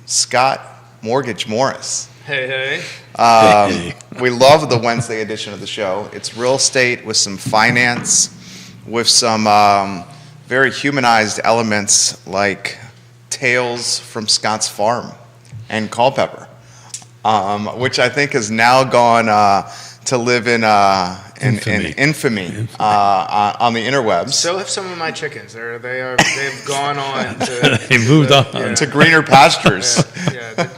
Scott Mortgage Morris. Hey. We love the Wednesday edition of the show. It's real estate with some finance, with some very humanized elements like tales from Scott's farm and Culpeper, which I think has now gone to live in infamy on the interwebs. So have some of my chickens. They've gone on to they moved on to greener pastures.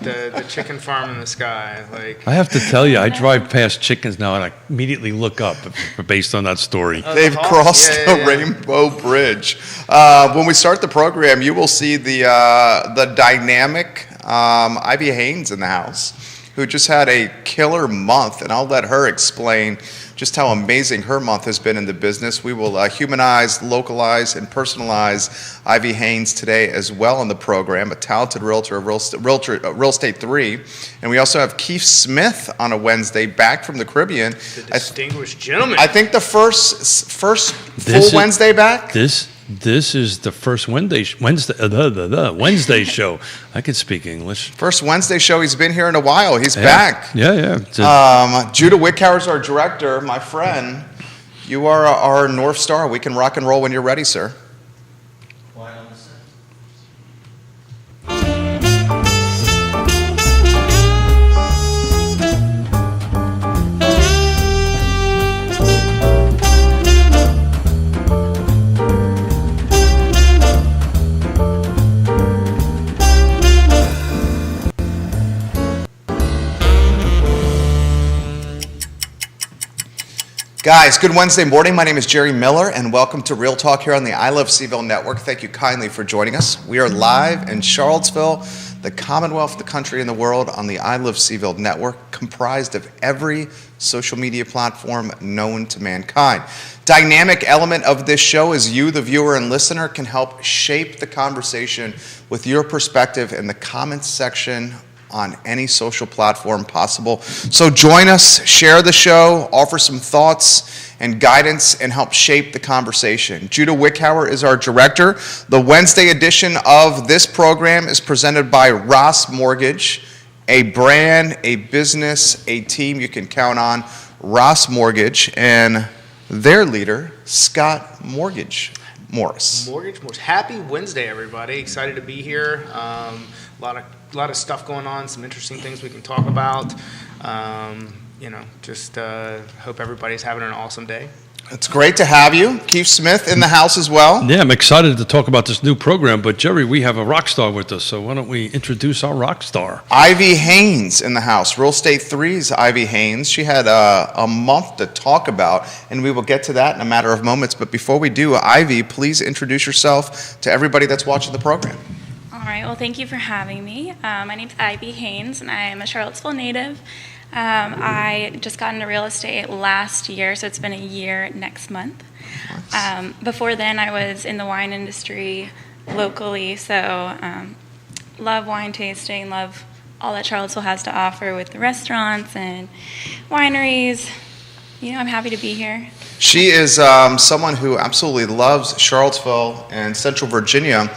The chicken farm in the sky. Like I have to tell you, I drive past chickens now and I immediately look up based on that story. They've crossed the Rainbow Bridge. When we start the program, you will see the dynamic Ivy Haynes in the house, who just had a killer month, and I'll let her explain just how amazing her month has been in the business. We will humanize, localize, and personalize Ivy Haynes today as well on the program, a talented realtor of Real Estate 3. And we also have Keith Smith on a Wednesday, back from the Caribbean. The distinguished gentleman. I think the first full Wednesday back. This is the first Wednesday show. I can speak English. First Wednesday show. He's been here in a while. He's back. Yeah. Judah Wickhauer is our director. My friend, you are our North Star. We can rock and roll when you're ready, sir. Guys, good Wednesday morning. My name is Jerry Miller, and welcome to Real Talk here on the I Love Seaville Network. Thank you kindly for joining us. We are live in Charlottesville, the Commonwealth, the country, and the world on the I Love Seaville Network, comprised of every social media platform known to mankind. Dynamic element of this show is you, the viewer and listener, can help shape the conversation with your perspective in the comments section on any social platform possible. So join us, share the show, offer some thoughts and guidance, and help shape the conversation. Judah Wickhauer is our director. The Wednesday edition of this program is presented by Ross Mortgage, a brand, a business, a team you can count on. Ross Mortgage and their leader, Scott Mortgage Morris. Happy Wednesday, everybody. Excited to be here. A lot of stuff going on, some interesting things we can talk about. Just hope everybody's having an awesome day. It's great to have you. Keith Smith in the house as well. Yeah, I'm excited to talk about this new program, but Jerry, we have a rock star with us, so why don't we introduce our rock star? Ivy Haynes in the house. Real Estate 3's Ivy Haynes. She had a month to talk about, and we will get to that in a matter of moments. But before we do, Ivy, please introduce yourself to everybody that's watching the program. All right, well, thank you for having me. My name's Ivy Haynes, and I am a Charlottesville native. I just got into real estate last year, so it's been a year next month. Nice. Before then, I was in the wine industry locally, so love wine tasting, love all that Charlottesville has to offer with the restaurants and wineries. I'm happy to be here. She is someone who absolutely loves Charlottesville and Central Virginia.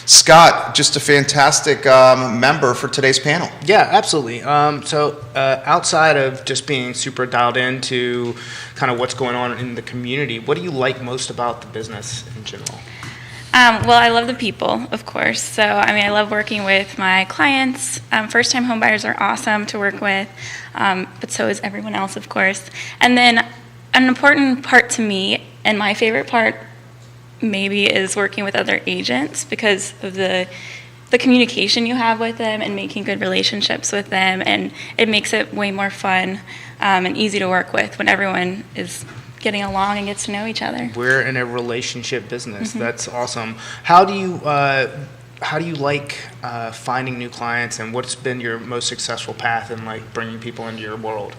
Scott, just a fantastic member for today's panel. Yeah, absolutely. So outside of just being super dialed into kind of what's going on in the community, what do you like most about the business in general? Well, I love the people, of course. So, I love working with my clients. First-time homebuyers are awesome to work with, but so is everyone else, of course. And then an important part to me, and my favorite part maybe, is working with other agents because of the communication you have with them and making good relationships with them, and it makes it way more fun and easy to work with when everyone is getting along and gets to know each other. We're in a relationship business. Mm-hmm. That's awesome. How do you like finding new clients, and what's been your most successful path in bringing people into your world?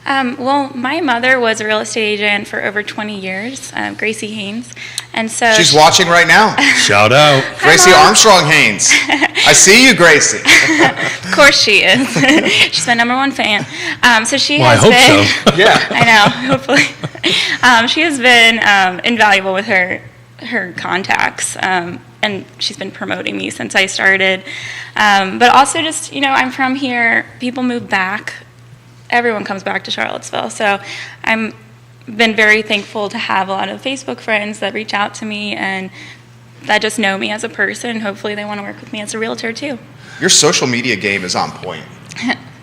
Well, my mother was a real estate agent for over 20 years, Gracie Haynes, and so she's watching right now. Shout out, Gracie Armstrong Haynes. I see you, Gracie. Of course she is. She's my number one fan. So she has I been. hope so. Yeah, I know. Hopefully, she has been invaluable with her contacts. and she's been promoting me since I started. But also just, I'm from here. People move back. Everyone comes back to Charlottesville. So I'm been very thankful to have a lot of Facebook friends that reach out to me and that just know me as a person. Hopefully they want to work with me as a realtor too. Your social media game is on point.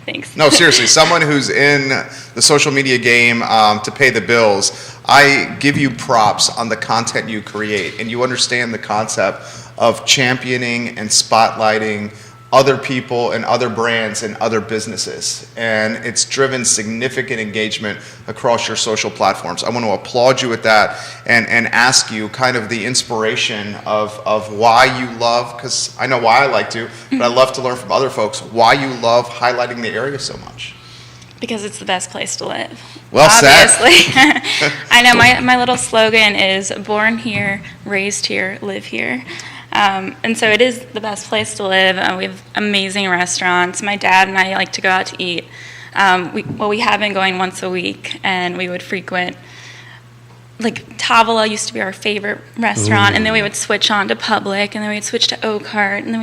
Thanks. No, seriously, someone who's in the social media game to pay the bills, I give you props on the content you create, and you understand the concept of championing and spotlighting other people and other brands and other businesses. And it's driven significant engagement across your social platforms. I want to applaud you with that and ask you kind of the inspiration of why you love, because I know why I like to, but I love to learn from other folks, why you love highlighting the area so much. Because it's the best place to live. Well Obviously. said. I know my little slogan is born here, raised here, live here. And so it is the best place to live. We have amazing restaurants. My dad and I like to go out to eat. We have been going once a week, and we would frequent, like Tavola used to be our favorite restaurant, Ooh. and then we would switch on to Public, and then we'd switch to Oakheart, and then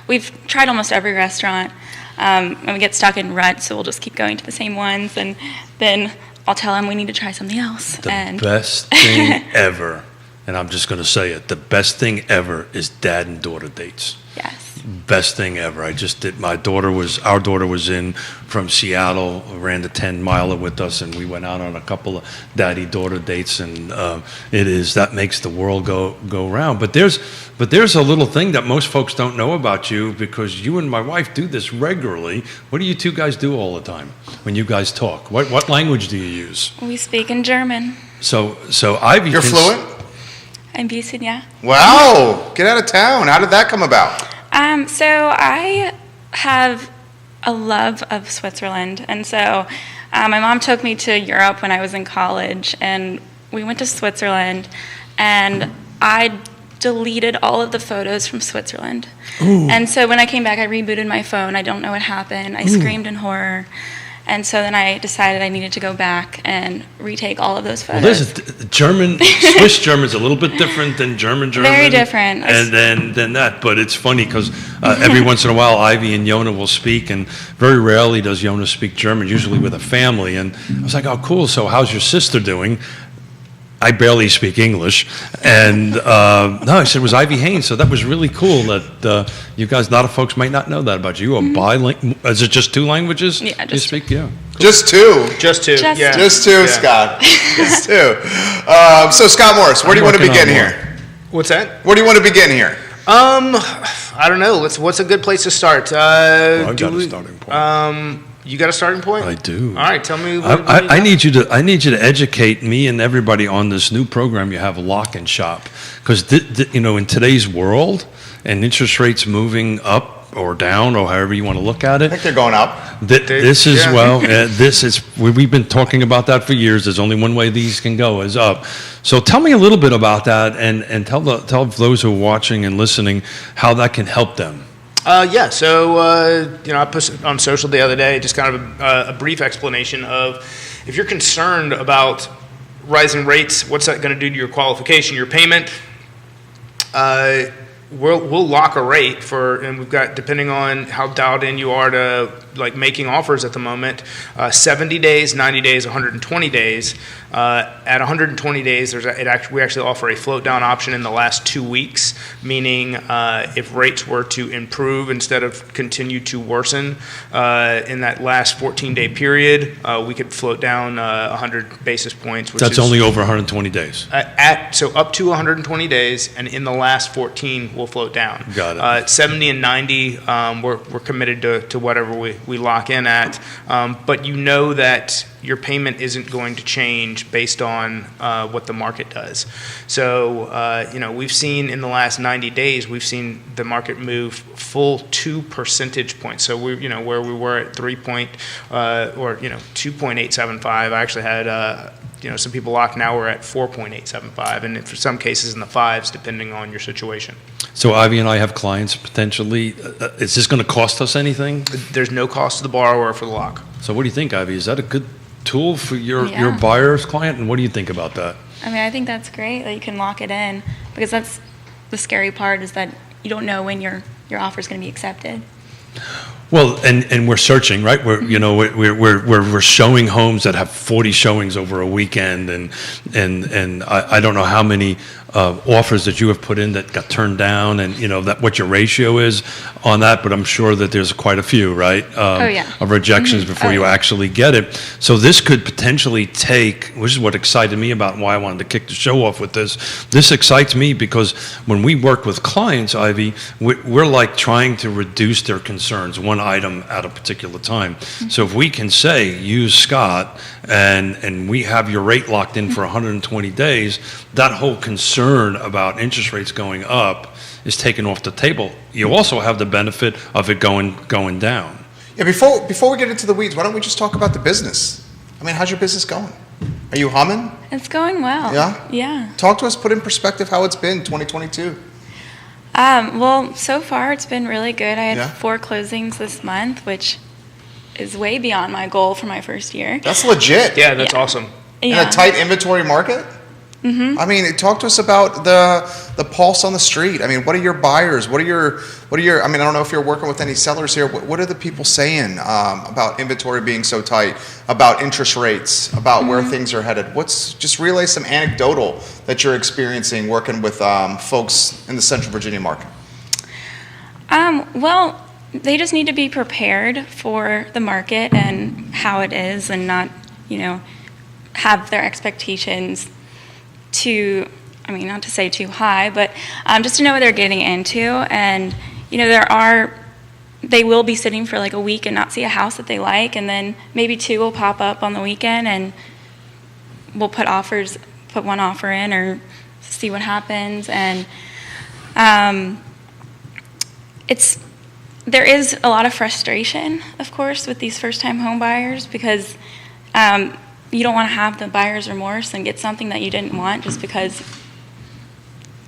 we've tried almost every restaurant, and we get stuck in ruts, so we'll just keep going to the same ones, and then I'll tell them we need to try something else. The best thing ever, and I'm just going to say it, the best thing ever is dad and daughter dates. Yes. Best thing ever. I just did. Our daughter was in from Seattle, ran the 10-miler with us, and we went out on a couple of daddy-daughter dates, and that makes the world go round. But there's a little thing that most folks don't know about you, because you and my wife do this regularly. What do you two guys do all the time when you guys talk? What language do you use? We speak in German. So Ivy, You're fluent? Ein bisschen, yeah. Wow, get out of town. How did that come about? So I have a love of Switzerland, and so my mom took me to Europe when I was in college, and we went to Switzerland, and I deleted all of the photos from Switzerland. Ooh. And so when I came back, I rebooted my phone. I don't know what happened. I screamed in horror. And so then I decided I needed to go back and retake all of those photos. Well, Swiss German's a little bit different than German. Very different. And then that, but it's funny because every once in a while Ivy and Yona will speak, and very rarely does Yona speak German, usually with a family. And I was like, oh, cool, so how's your sister doing? I barely speak English, and no, I said it was Ivy Haynes, so that was really cool that you guys, a lot of folks might not know that about you. You are bilingual. Is it just two languages Yeah, you speak? Yeah. Cool. Just two. Just two. Just yeah. two. Just two, Yeah. Scott. Just two. So, Scott Morris, where do you want to working begin on here? What's that? Where do you want to begin here? I don't know. What's a good place to start? Well, I've got a starting point. You got a starting point? I do. All right, tell me. I need you to educate me and everybody on this new program you have, Lock and Shop, because in today's world and interest rates moving up or down or however you want to look at I it. think they're going up. This is yeah. we've been talking about that for years. There's only one way these can go, is up. So tell me a little bit about that, and tell those who are watching and listening how that can help them. So I posted on social the other day just kind of a brief explanation of if you're concerned about rising rates, what's that going to do to your qualification, your payment? We'll lock a rate and we've got, depending on how dialed in you are to like making offers at the moment, 70 days, 90 days, 120 days. At 120 days, we actually offer a float down option in the last 2 weeks, meaning if rates were to improve instead of continue to worsen in that last 14-day period, we could float down 100 basis points. That's only over 120 days. So up to 120 days, and in the last 14, we'll float down. Got it. 70 and 90, we're committed to whatever we lock in at. But you know that your payment isn't going to change based on what the market does. So, we've seen in the last 90 days, we've seen the market move full 2 percentage points. So where we were at 2.875. I actually had some people locked. Now we're at 4.875, and for some cases in the fives, depending on your situation. So Ivy and I have clients potentially. Is this going to cost us anything? There's no cost to the borrower for the lock. So what do you think, Ivy? Is that a good tool for your Yeah. buyer's client? And what do you think about that? I mean, I think that's great that you can lock it in, because that's the scary part is that you don't know when your offer is going to be accepted. Well, and we're searching, right? We're showing homes that have 40 showings over a weekend, and I don't know how many offers that you have put in that got turned down, and that what your ratio is on that, but I'm sure that there's quite a few, right? Of rejections before you actually get it. So this could potentially take, which is what excited me about why I wanted to kick the show off with this. This excites me because when we work with clients, Ivy, we're like trying to reduce their concerns one item at a particular time. So if we can say, use Scott, and we have your rate locked in for 120 days, that whole concern about interest rates going up is taken off the table. You also have the benefit of it going down. Yeah, before we get into the weeds, why don't we just talk about the business? I mean, how's your business going? Are you humming? It's going well. Yeah? Yeah. Talk to us, put in perspective how it's been 2022. Well, so far it's been really good. I had 4 closings this month, which is way beyond my goal for my first year. That's legit. Yeah, that's awesome. In a tight inventory market? Mm-hmm. I mean, talk to us about the pulse on the street. I mean, what are your buyers? What are your? I mean, I don't know if you're working with any sellers here. What are the people saying about inventory being so tight, about interest rates, about where things are headed? Just relay some anecdotal that you're experiencing working with folks in the Central Virginia market. Well, they just need to be prepared for the market and how it is, and not, have their expectations not to say too high, but just to know what they're getting into. And, they will be sitting for like a week and not see a house that they like, and then maybe 2 will pop up on the weekend, and we'll put one offer in or see what happens. And there is a lot of frustration, of course, with these first-time home buyers, because you don't want to have the buyer's remorse and get something that you didn't want just because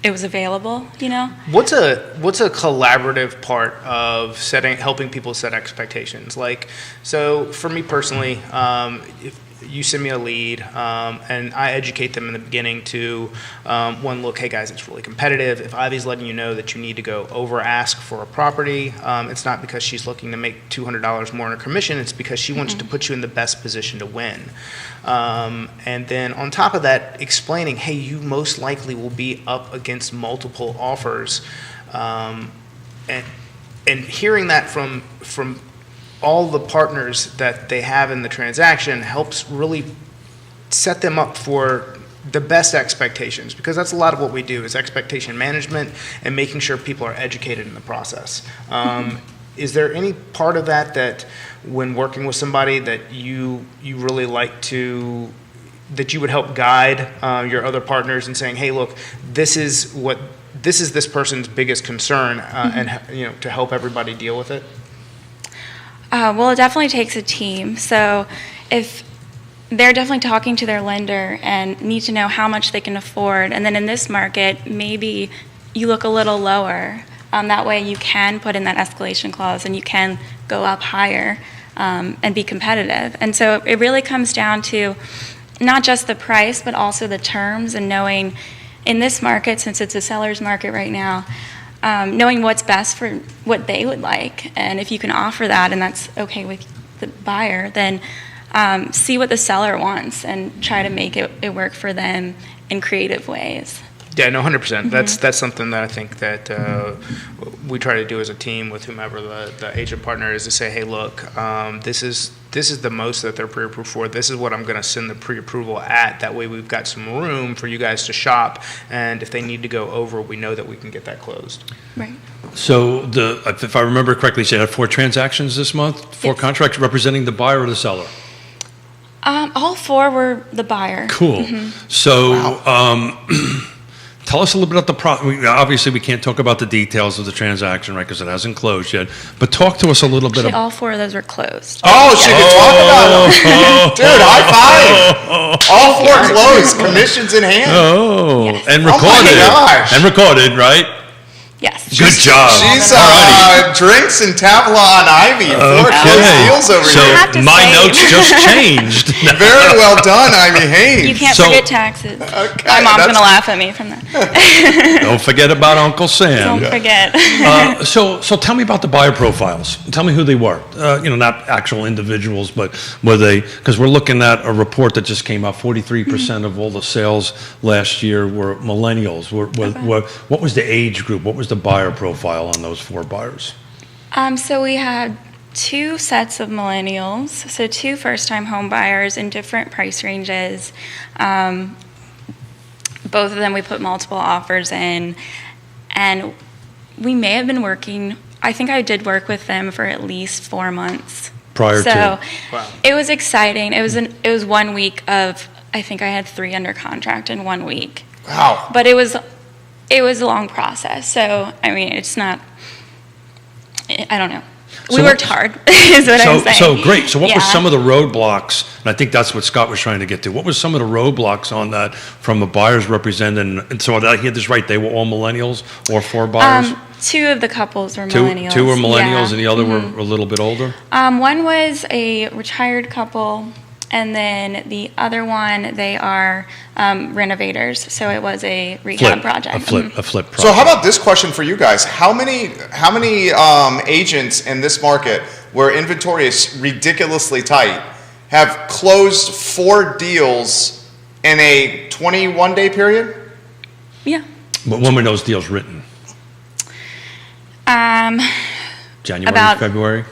it was available, What's a collaborative part of helping people set expectations? Like, so for me personally, if you send me a lead, and I educate them in the beginning to, look, hey guys, it's really competitive. If Ivy's letting you know that you need to go over ask for a property, it's not because she's looking to make $200 more in her commission, it's because she wants to put you in the best position to win. And then on top of that, explaining, hey, you most likely will be up against multiple offers, and hearing that from all the partners that they have in the transaction helps really set them up for the best expectations, because that's a lot of what we do is expectation management and making sure people are educated in the process. Is there any part of that when working with somebody that you really like to, that you would help guide your other partners in saying, hey, look, this is this person's biggest concern, and to help everybody deal with it? Well, it definitely takes a team. So if they're definitely talking to their lender and need to know how much they can afford, and then in this market, maybe you look a little lower. That way you can put in that escalation clause and you can go up higher and be competitive. And so it really comes down to not just the price, but also the terms, and knowing in this market, since it's a seller's market right now, knowing what's best for what they would like. And if you can offer that and that's okay with the buyer, then see what the seller wants and try to make it work for them in creative ways. Yeah, no, 100%. That's something that I think that we try to do as a team with whomever the agent partner is, to say, hey, look, this is the most that they're pre-approved for. This is what I'm going to send the pre-approval at. That way we've got some room for you guys to shop, and if they need to go over, we know that we can get that closed. Right. So if I remember correctly, you had 4 transactions this month, 4 contracts representing the buyer or the seller? All 4 were the buyer. Cool. So tell us a little bit about the obviously, we can't talk about the details of the transaction, right, because it hasn't closed yet. But talk to us a little bit Actually, about. all 4 of those were closed. Oh, she can talk about them. Dude, high five. All 4 closed, commissions in hand. Oh, Yes. and Oh my recorded. gosh. And recorded, right? Yes. Good job. She's Alrighty. drinks and Tavla on Ivy. Four close deals over So here. have to my say- notes just changed. Very well done, Ivy Haynes. You can't So- forget taxes. Okay, My mom's that's- going to laugh at me from that. Don't forget about Uncle Sam. Don't forget. So tell me about the buyer profiles. Tell me who they were. Not actual individuals, but were they? Because we're looking at a report that just came out. 43% of all the sales last year were millennials. What was the age group? What was the buyer profile on those 4 buyers? So we had 2 sets of millennials, so 2 first-time home buyers in different price ranges. Both of them we put multiple offers in, and we may have been working, I think I did work with them for at least 4 months. Prior so to? Wow. It was exciting. It was 1 week of, I think I had 3 under contract in 1 week. Wow. But it was a long process. So, I mean, it's not, I don't know. So We what- worked hard, is what I'm saying. So great. So what were Yeah. some of the roadblocks? And I think that's what Scott was trying to get to. What was some of the roadblocks on that from a buyer's representative? And so did I hear this right? They were all millennials or 4 buyers? 2 of the couples were Two millennials. were millennials, yeah. and the other were a little bit older. One was a retired couple, and then the other one, they are renovators. So it was a rehab project. A flip project. So how about this question for you guys? How many agents in this market where inventory is ridiculously tight have closed 4 deals in a 21-day period? Yeah. But when were those deals written? January, About- February?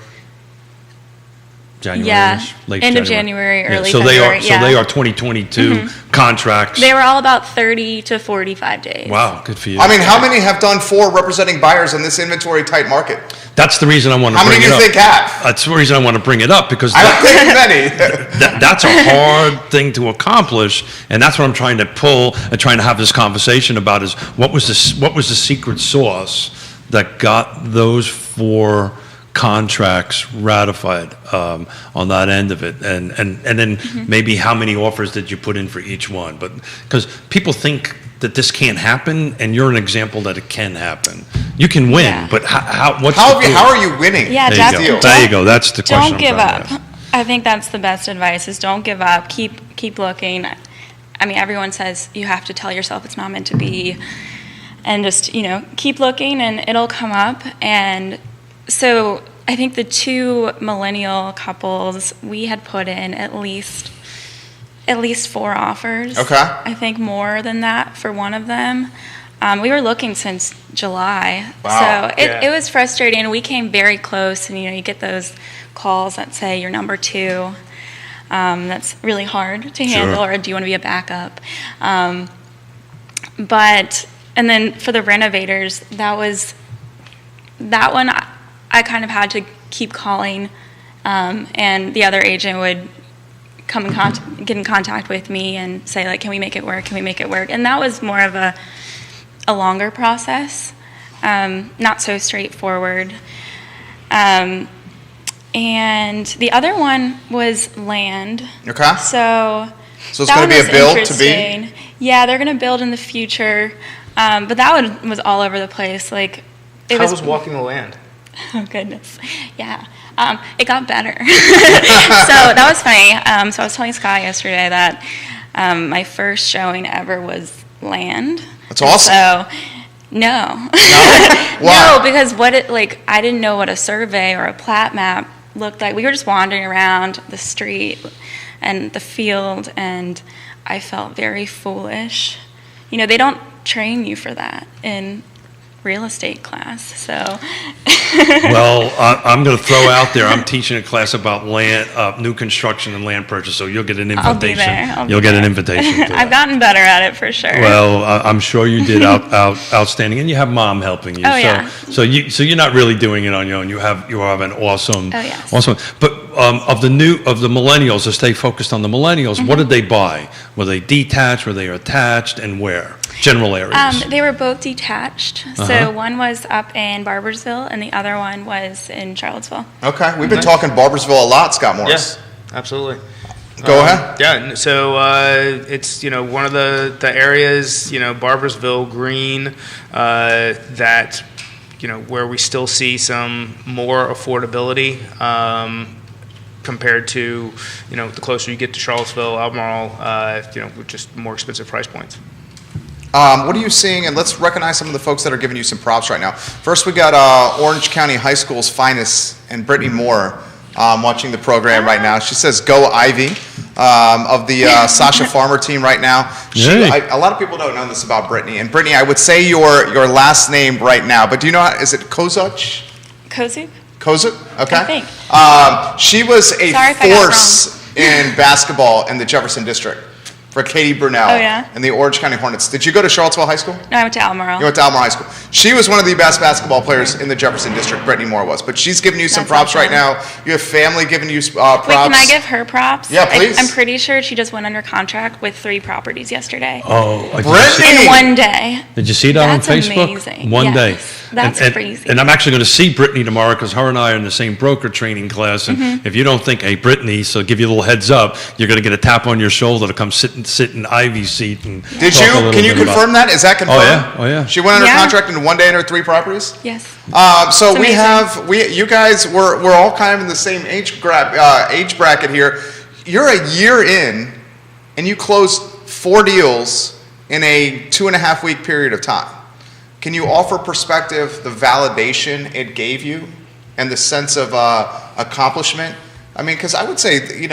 January, Yeah, late end of January. January, early so February, So yeah. they are 2022 contracts. They were all about 30 to 45 days. Wow, good for you. I mean, how many have done 4 representing buyers in this inventory tight market? That's the reason I want to How bring many it do up. you think have? That's the reason I want to bring it up because I don't think many. that's a hard thing to accomplish, and that's what I'm trying to pull and trying to have this conversation about is what was the secret sauce that got those 4 contracts ratified on that end of it, and then maybe how many offers did you put in for each one? But because people think that this can't happen, and you're an example that it can happen. You can win, Yeah. but how How are you winning? Yeah, There definitely. you go. There you go. That's the question. Don't I'm give trying up. to ask. I think that's the best advice is don't give up. Keep looking. I mean, everyone says you have to tell yourself it's not meant to be, and just, keep looking and it'll come up. And so I think the 2 millennial couples, we had put in at least 4 offers. Okay. I think more than that for one of them. We were looking since July. Wow. So Yeah. it was frustrating. We came very close, and you get those calls that say you're number 2. That's really hard to handle, Sure. or do you want to be a backup? And then for the renovators, that one I kind of had to keep calling, and the other agent would come and get in contact with me and say, like, can we make it work? Can we make it work? And that was more of a longer process, not so straightforward. And the other one was land. Okay. So So it's that going to one be a was build to be? interesting. Yeah, they're going to build in the future. But that one was all over the place. Like, it How was was walking the land? Oh, goodness. Yeah. It got better. So that was funny. So I was telling Scott yesterday that my first showing ever was land. That's awesome. So, no. Why? No, because I didn't know what a survey or a plat map looked like. We were just wandering around the street and the field, and I felt very foolish. They don't train you for that in real estate class, so. Well, I'm going to throw out there, I'm teaching a class about land, new construction and land purchase, so you'll get an invitation. I'll be there. You'll get an invitation. To I've that. gotten better at it for sure. Well, I'm sure you did outstanding, and you have mom helping you. Oh, yeah. So you're not really doing it on your own. You have an awesome, Oh, yes. awesome. But of the millennials, to stay focused on the millennials, Mm-hmm. what did they buy? Were they detached? Were they attached? And where? General areas. They were both detached. Uh-huh. So one was up in Barboursville, and the other one was in Charlottesville. Okay. We've been talking Barboursville a lot, Scott Morris. Yeah, absolutely. Go ahead. Yeah, so it's one of the areas, Barboursville, Green, that where we still see some more affordability compared to, the closer you get to Charlottesville, Albemarle, with just more expensive price points. What are you seeing? And let's recognize some of the folks that are giving you some props right now. First, we got Orange County High School's finest and Brittany Moore watching the program right now. She says, "Go Ivy," of the Sasha Farmer team right now. A lot of people don't know this about Brittany. And Brittany, I would say your last name right now, but do you know is it Kozuk? Kozuk? Kozuk? Okay. I think. She was a force in basketball in the Jefferson District for Katie Brunel and the Orange County Hornets. Did you go to Charlottesville High School? No, I went to Albemarle. You went to Albemarle High School. She was one of the best basketball players in the Jefferson District, Brittany Moore was. But she's giving you some props right now. You have family giving you props. Wait, can I give her props? Yeah, please. I'm pretty sure she just went under contract with 3 properties yesterday. Oh, Brittany! In one day. Did you see that on Facebook? Amazing. One day. That's crazy. And I'm actually going to see Brittany tomorrow because her and I are in the same broker training class. And if you don't think, hey, Brittany, so give you a little heads up, you're going to get a tap on your shoulder to come sit in Ivy's seat. And Did you? Can you confirm that? Is that confirmed? Oh yeah. She went under contract in one day in her 3 properties? Yes. So It's you guys, we're all kind of in the same age bracket here. You're a year in, and you closed 4 deals in a 2.5-week period of time. Can you offer perspective, the validation it gave you, and the sense of accomplishment? I mean, because I would say,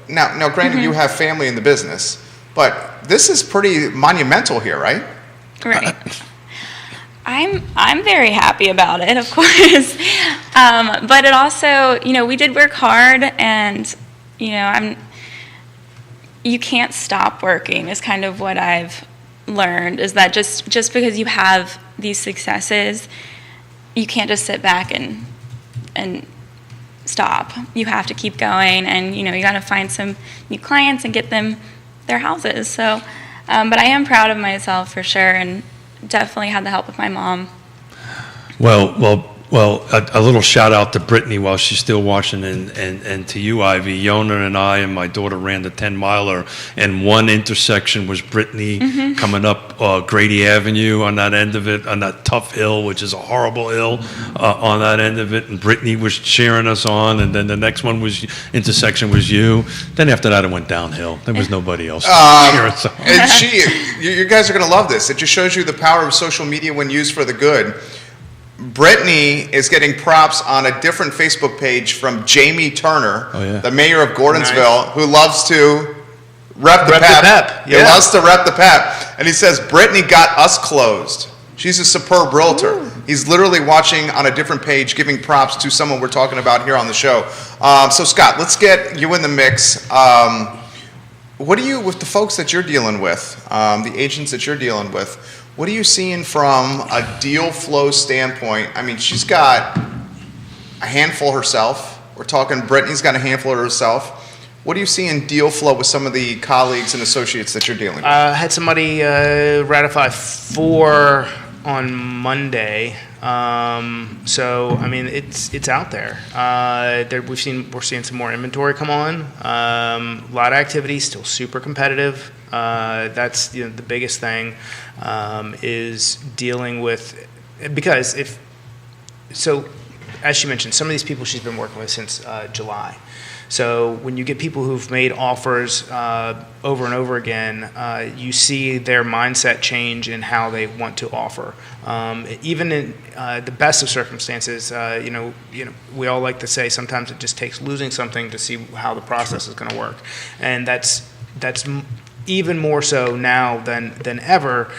now granted you have family in the business, but this is pretty monumental here, right? Right. I'm very happy about it, of course. But it also, we did work hard, and you can't stop working is kind of what I've learned, is that just because you have these successes, you can't just sit back and stop. You have to keep going, and you got to find some new clients and get them their houses. So, but I am proud of myself for sure, and definitely had the help of my mom. Well, a little shout out to Brittany while she's still watching, and to you, Ivy. Yona and I and my daughter ran the 10-miler, and one intersection was Brittany coming up Grady Avenue on that end of it, on that tough hill, which is a horrible hill on that end of it, and Brittany was cheering us on, and then the next intersection was you. Then after that, it went downhill. There was nobody else cheering us on. And you guys are going to love this. It just shows you the power of social media when used for the good. Brittany is getting props on a different Facebook page from Jamie Turner, the mayor of Gordonsville, who loves to rep the pep. He loves to rep the pep. And he says, Brittany got us closed. She's a superb realtor. Ooh. He's literally watching on a different page, giving props to someone we're talking about here on the show. So Scott, let's get you in the mix. What are you, with the folks that you're dealing with, the agents that you're dealing with, what are you seeing from a deal flow standpoint? I mean, she's got a handful herself. We're talking Brittany's got a handful herself. What do you see in deal flow with some of the colleagues and associates that you're dealing with? I had somebody ratify 4 on Monday. So I mean, it's out there. We're seeing some more inventory come on. A lot of activity, still super competitive. That's the biggest thing is dealing with, because as she mentioned, some of these people she's been working with since July. So when you get people who've made offers over and over again, you see their mindset change in how they want to offer. Even in the best of circumstances, we all like to say sometimes it just takes losing something to see how the process is going to work, and that's even more so now than ever,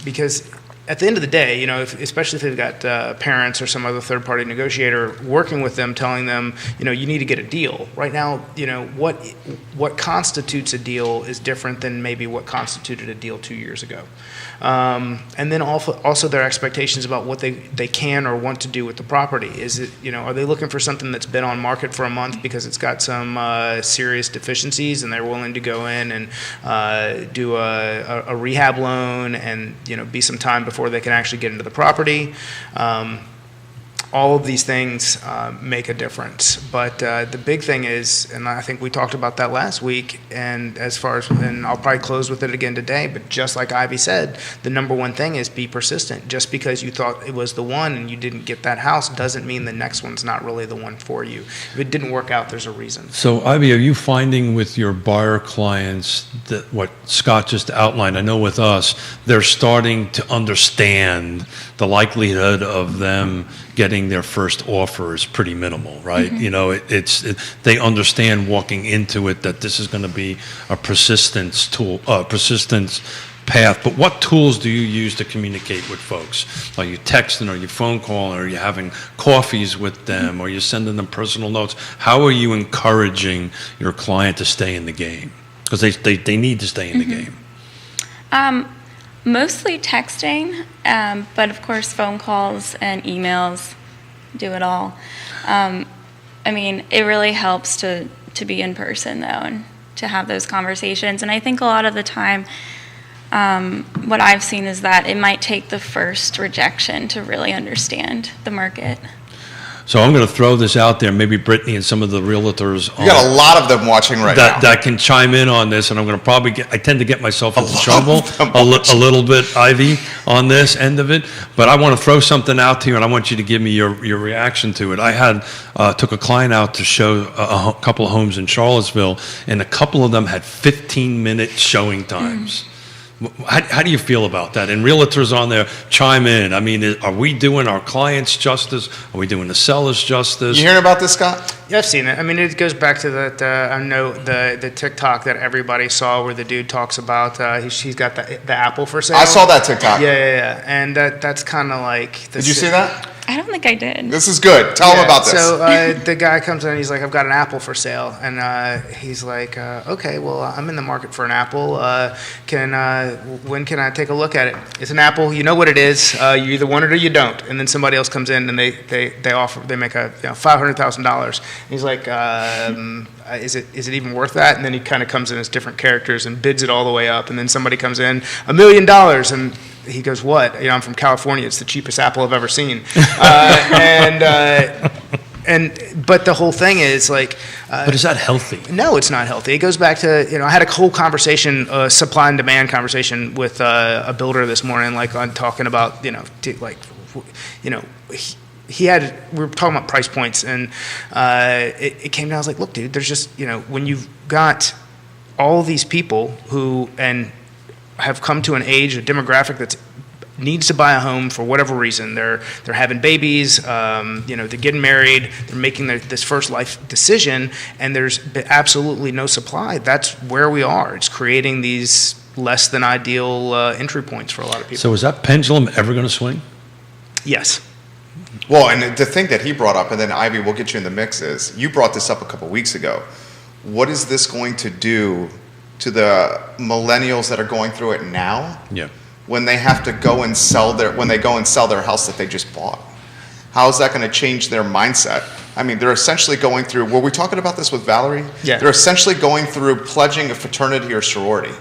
because at the end of the day, especially if they've got parents or some other third-party negotiator working with them, telling them, you need to get a deal. Right now, what constitutes a deal is different than maybe what constituted a deal 2 years ago. And then also their expectations about what they can or want to do with the property. Is it, are they looking for something that's been on market for a month because it's got some serious deficiencies and they're willing to go in and do a rehab loan and, be some time before they can actually get into the property? all of these things make a difference. But the big thing is, and I think we talked about that last week, and I'll probably close with it again today, but just like Ivy said, the number one thing is be persistent. Just because you thought it was the one and you didn't get that house doesn't mean the next one's not really the one for you. If it didn't work out, there's a reason. So, Ivy, are you finding with your buyer clients that what Scott just outlined, I know with us, they're starting to understand the likelihood of them getting their first offer is pretty minimal, right? You know, they understand walking into it that this is going to be a persistence path. But what tools do you use to communicate with folks? Are you texting? Are you phone calling? Are you having coffees with them? Are you sending them personal notes? How are you encouraging your client to stay in the game? Because they need to stay in the game. Mostly texting, but of course phone calls and emails, do it all. I mean, it really helps to be in person though, and to have those conversations. And I think a lot of the time, what I've seen is that it might take the first rejection to really understand the market. So I'm going to throw this out there. Maybe Brittany and some of the realtors. You got a lot of them watching right now. That can chime in on this, and I'm going to probably I tend to get myself into trouble a little bit, Ivy, on this end of it. But I want to throw something out to you, and I want you to give me your reaction to it. I took a client out to show a couple of homes in Charlottesville, and a couple of them had 15-minute showing times. How do you feel about that? And realtors on there, chime in. I mean, are we doing our clients justice? Are we doing the sellers justice? You hearing about this, Scott? Yeah, I've seen it. I mean, it goes back to that. I know the TikTok that everybody saw where the dude talks about he's got the apple for sale. I saw that TikTok. Yeah. And that's kind of like. Did you see that? I don't think I did. This is good. Tell them about this. So the guy comes in and he's like, I've got an apple for sale. And he's like, okay, well, I'm in the market for an apple. When can I take a look at it? It's an apple. You know what it is. You either want it or you don't. And then somebody else comes in and they make a $500,000. He's like, is it even worth that? And then he kind of comes in as different characters and bids it all the way up. And then somebody comes in, $1 million. And he goes, what? I'm from California. It's the cheapest apple I've ever seen. But the whole thing is like. But is that healthy? No, it's not healthy. It goes back to, I had a whole conversation, supply and demand conversation with a builder this morning, like on talking about, we were talking about price points, and it came down. I was like, look, dude, there's just, when you've got all these people who have come to an age, a demographic that needs to buy a home for whatever reason. They're having babies, they're getting married, they're making this first life decision, and there's absolutely no supply. That's where we are. It's creating these less than ideal entry points for a lot of people. So is that pendulum ever going to swing? Yes. Well, and the thing that he brought up, and then Ivy, we'll get you in the mix, is you brought this up a couple weeks ago. What is this going to do to the millennials that are going through it now? Yeah. When they have to go and sell their house that they just bought? How is that going to change their mindset? I mean, they're essentially going through, were we talking about this with Valerie? Yeah. They're essentially going through pledging a fraternity or sorority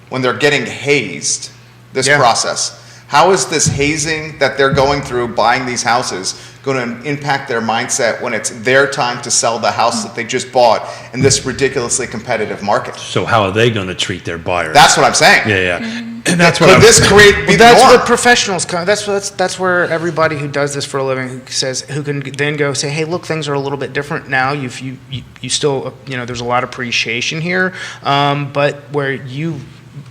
when they're getting hazed, this process. How is this hazing that they're going through buying these houses going to impact their mindset when it's their time to sell the house that they just bought in this ridiculously competitive market? So how are they going to treat their buyers? That's what I'm saying. Yeah. And that's what Could this create be the That's norm? what professionals come. That's where everybody who does this for a living who can then go say, hey, look, things are a little bit different now. You still there's a lot of appreciation here, but where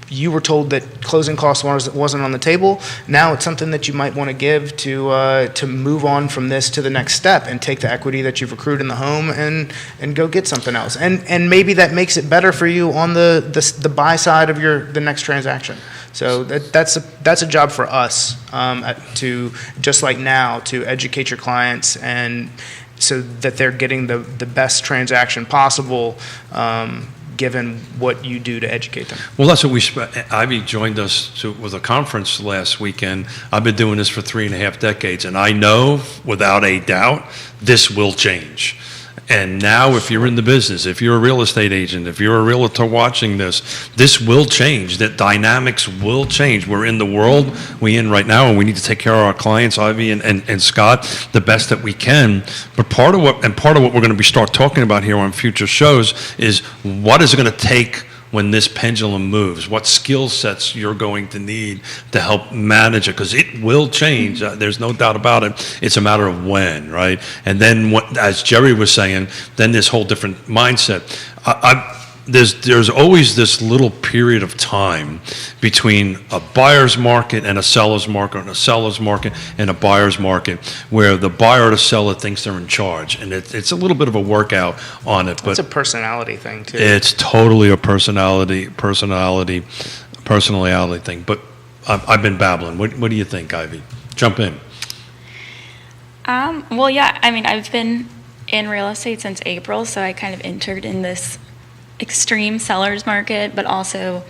you were told that closing costs wasn't on the table. Now it's something that you might want to give to move on from this to the next step and take the equity that you've accrued in the home and go get something else. And maybe that makes it better for you on the buy side of the next transaction. So that's a job for us to, just like now, to educate your clients and so that they're getting the best transaction possible. Given what you do to educate them. Well, that's what Ivy joined us with a conference last weekend. I've been doing this for 3.5 decades, and I know without a doubt this will change. And now, if you're in the business, if you're a real estate agent, if you're a realtor watching this will change. That dynamics will change. We're in the world we're in right now, and we need to take care of our clients, Ivy and Scott, the best that we can. But part of what we're going to start talking about here on future shows is what is it going to take when this pendulum moves, what skill sets you're going to need to help manage it, because it will change. There's no doubt about it. It's a matter of when, right? And then, as Jerry was saying, then this whole different mindset. There's always this little period of time between a buyer's market and a seller's market, and a seller's market and a buyer's market, where the buyer or the seller thinks they're in charge, and it's a little bit of a workout on it. But it's a personality thing too. It's totally a personality thing. But I've been babbling. What do you think, Ivy? Jump in. Well, yeah. I mean, I've been in real estate since April, so I kind of entered in this extreme seller's market, but also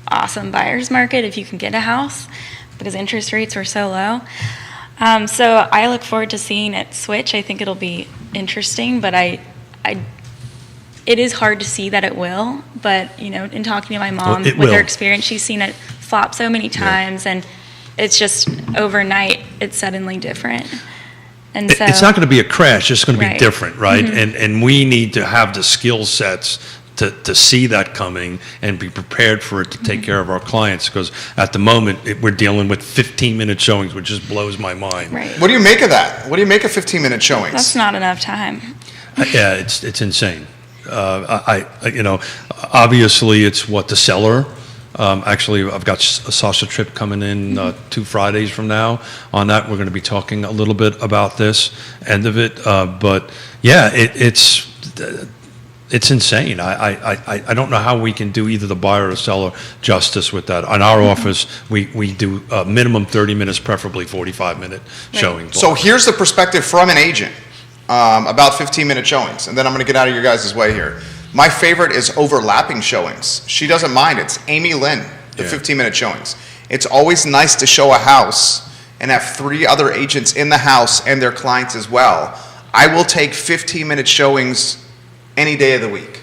awesome buyer's market if you can get a house, because interest rates were so low. So I look forward to seeing it switch. I think it'll be interesting, but it is hard to see that it will. But in talking to my mom with her experience, she's seen it flop so many times, and it's just overnight it's suddenly different. And so it's not going to be a crash; it's going to be different, right? Mm-hmm. And we need to have the skill sets to see that coming and be prepared for it to take care of our clients, because at the moment we're dealing with 15-minute showings, which just blows my mind. Right. What do you make of that? What do you make of 15-minute showings? That's not enough time. Yeah, it's insane. Obviously it's what the seller. Actually, I've got a Sasha Tripp coming in 2 Fridays from now. On that, we're going to be talking a little bit about this end of it. But yeah, it's insane. I don't know how we can do either the buyer or the seller justice with that. In our office, we do minimum 30 minutes, preferably 45-minute showings. So here's the perspective from an agent about 15-minute showings, and then I'm going to get out of your guys' way here. My favorite is overlapping showings. She doesn't mind. It's Amy Lynn, the 15-minute showings. It's always nice to show a house and have 3 other agents in the house and their clients as well. I will take 15-minute showings any day of the week.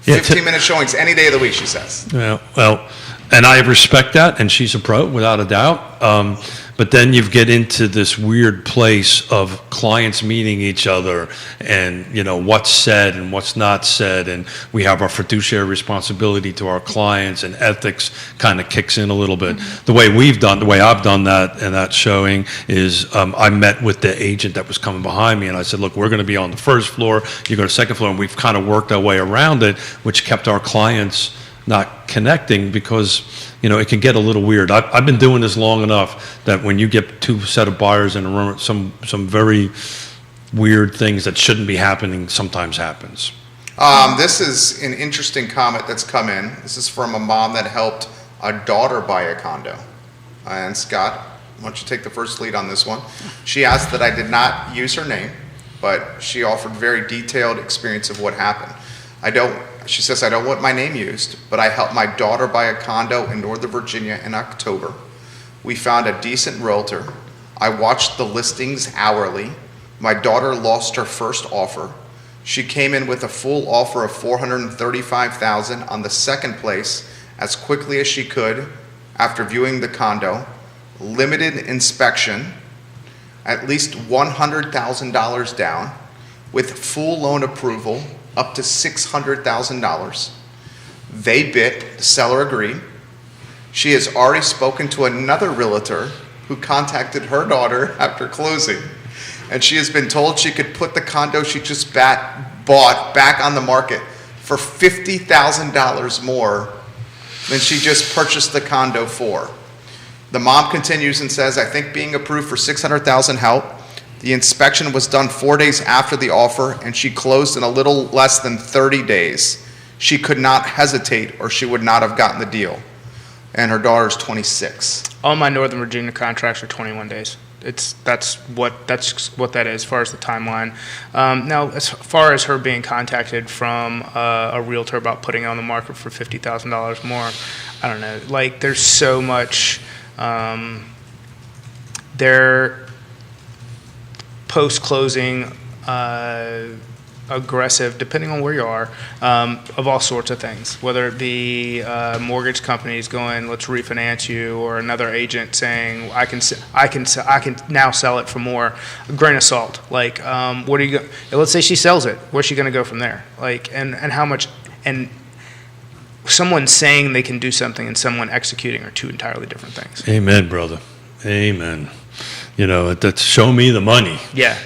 15-minute showings any day of the week, she says. Yeah, well, and I respect that, and she's a pro, without a doubt. But then you get into this weird place of clients meeting each other, and what's said and what's not said, and we have our fiduciary responsibility to our clients, and ethics kind of kicks in a little bit. The way I've done that in that showing is I met with the agent that was coming behind me, and I said, look, we're going to be on the first floor, you go to the second floor, and we've kind of worked our way around it, which kept our clients not connecting, because it can get a little weird. I've been doing this long enough that when you get 2 set of buyers in a room, some very weird things that shouldn't be happening sometimes happens. This is an interesting comment that's come in. This is from a mom that helped a daughter buy a condo. And Scott, why don't you take the first lead on this one? She asked that I did not use her name, but she offered very detailed experience of what happened. She says, I don't want my name used, but I helped my daughter buy a condo in Northern Virginia in October. We found a decent realtor. I watched the listings hourly. My daughter lost her first offer. She came in with a full offer of $435,000 on the second place as quickly as she could after viewing the condo. Limited inspection, at least $100,000 down, with full loan approval, up to $600,000. They bid, the seller agreed. She has already spoken to another realtor who contacted her daughter after closing, and she has been told she could put the condo she just bought back on the market for $50,000 more than she just purchased the condo for. The mom continues and says, I think being approved for $600,000 helped. The inspection was done 4 days after the offer, and she closed in a little less than 30 days. She could not hesitate, or she would not have gotten the deal. And her daughter's 26. All my Northern Virginia contracts are 21 days. That's what that is as far as the timeline. Now, as far as her being contacted from a realtor about putting it on the market for $50,000 more, I don't know. Like, there's so much. Their post-closing aggressive, depending on where you are, of all sorts of things, whether it be mortgage companies going, let's refinance you, or another agent saying, I can now sell it for more. A grain of salt. Like, what are you? Let's say she sells it. Where's she going to go from there? Like, and how much? And someone saying they can do something and someone executing are two entirely different things. Amen, brother. Amen. That's show me the money. Yeah.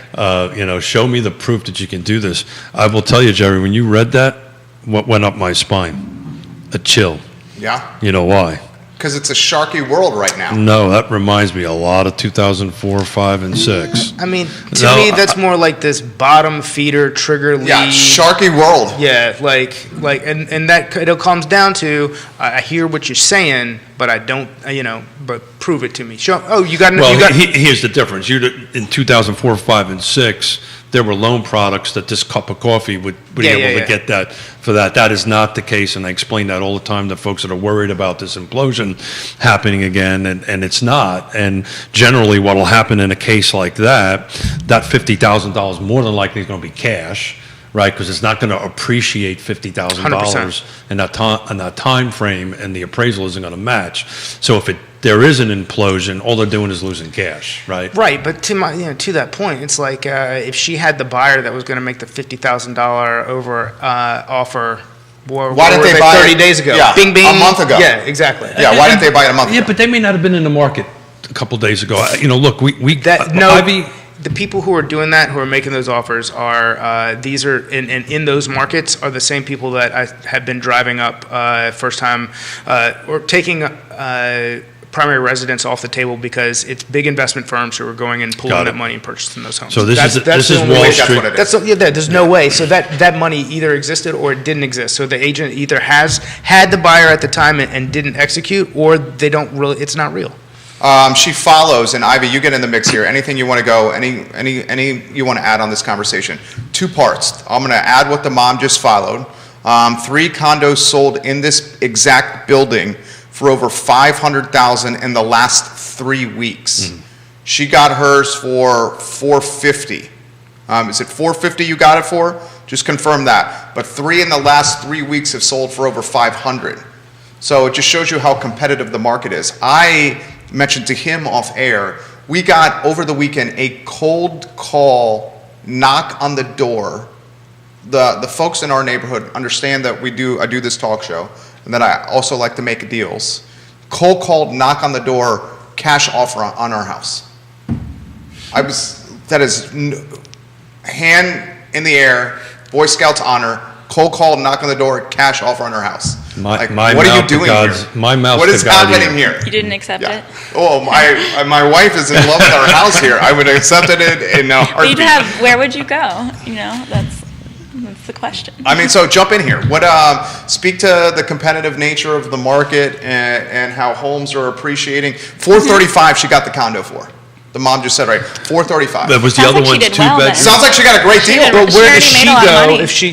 Show me the proof that you can do this. I will tell you, Jerry, when you read that, what went up my spine? A chill. Yeah. You know why? Because it's a sharky world right now. No, that reminds me a lot of 2004, 5, and 6. I mean, to me, that's more like this bottom feeder trigger lead. Yeah, sharky world. Yeah, and that it comes down to I hear what you're saying, but I don't, but prove it to me. You got. Well, here's the difference. In 2004, 5, and 6, there were loan products that this cup of coffee would be able to get that for that. That is not the case, and I explain that all the time to folks that are worried about this implosion happening again, and it's not. And generally what will happen in a case like that $50,000 more than likely is going to be cash, right? Because it's not going to appreciate $50,000 in that time frame, and the appraisal isn't going to match. So if there is an implosion, all they're doing is losing cash, right? Right, but to that point, it's like if she had the buyer that was going to make the $50,000 over offer. Why didn't they buy 30 days ago? Yeah, Bing, bing. a month ago. Yeah, exactly. Yeah, why didn't they buy it a month ago? Yeah, but they may not have been in the market a couple days ago. Look, Ivy. The people who are doing that, who are making those offers, are these are in those markets are the same people that I have been driving up first time or taking primary residence off the table because it's big investment firms who are going and pulling that money and purchasing those homes. So this is the only Wall way. Street. There's no way. So that money either existed or it didn't exist. So the agent either has had the buyer at the time and didn't execute, or they don't really. It's not real. She follows, and Ivy, you get in the mix here. Anything you want to go? Any you want to add on this conversation? 2 parts. I'm going to add what the mom just followed. 3 condos sold in this exact building for over $500,000 in the last 3 weeks. She got hers for $450. Is it $450 you got it for? Just confirm that. But 3 in the last 3 weeks have sold for over $500. So it just shows you how competitive the market is. I mentioned to him off air, we got over the weekend a cold call, knock on the door. The folks in our neighborhood understand that I do this talk show, and that I also like to make deals. Cold called, knock on the door, cash offer on our house. That is hand in the air, Boy Scouts honor, cold call, knock on the door, cash offer on our house. What are you doing here? What is happening here? You didn't accept it? Oh, my wife is in love with our house here. I would have accepted it in a heartbeat. Where would you go? That's the question. I mean, so jump in here. Speak to the competitive nature of the market and how homes are appreciating. $435 she got the condo for. The mom just said, right, $435. That was the other one's 2 beds. Sounds like she got a great deal. But where does she go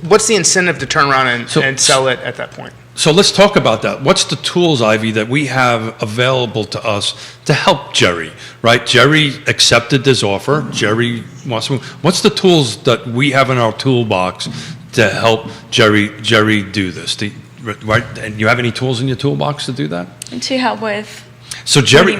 what's the incentive to turn around and sell it at that point? So let's talk about that. What's the tools, Ivy, that we have available to us to help Jerry, right? Jerry accepted this offer. Jerry wants to move. What's the tools that we have in our toolbox to help Jerry do this? Right? And you have any tools in your toolbox to do that? To help with... So Jerry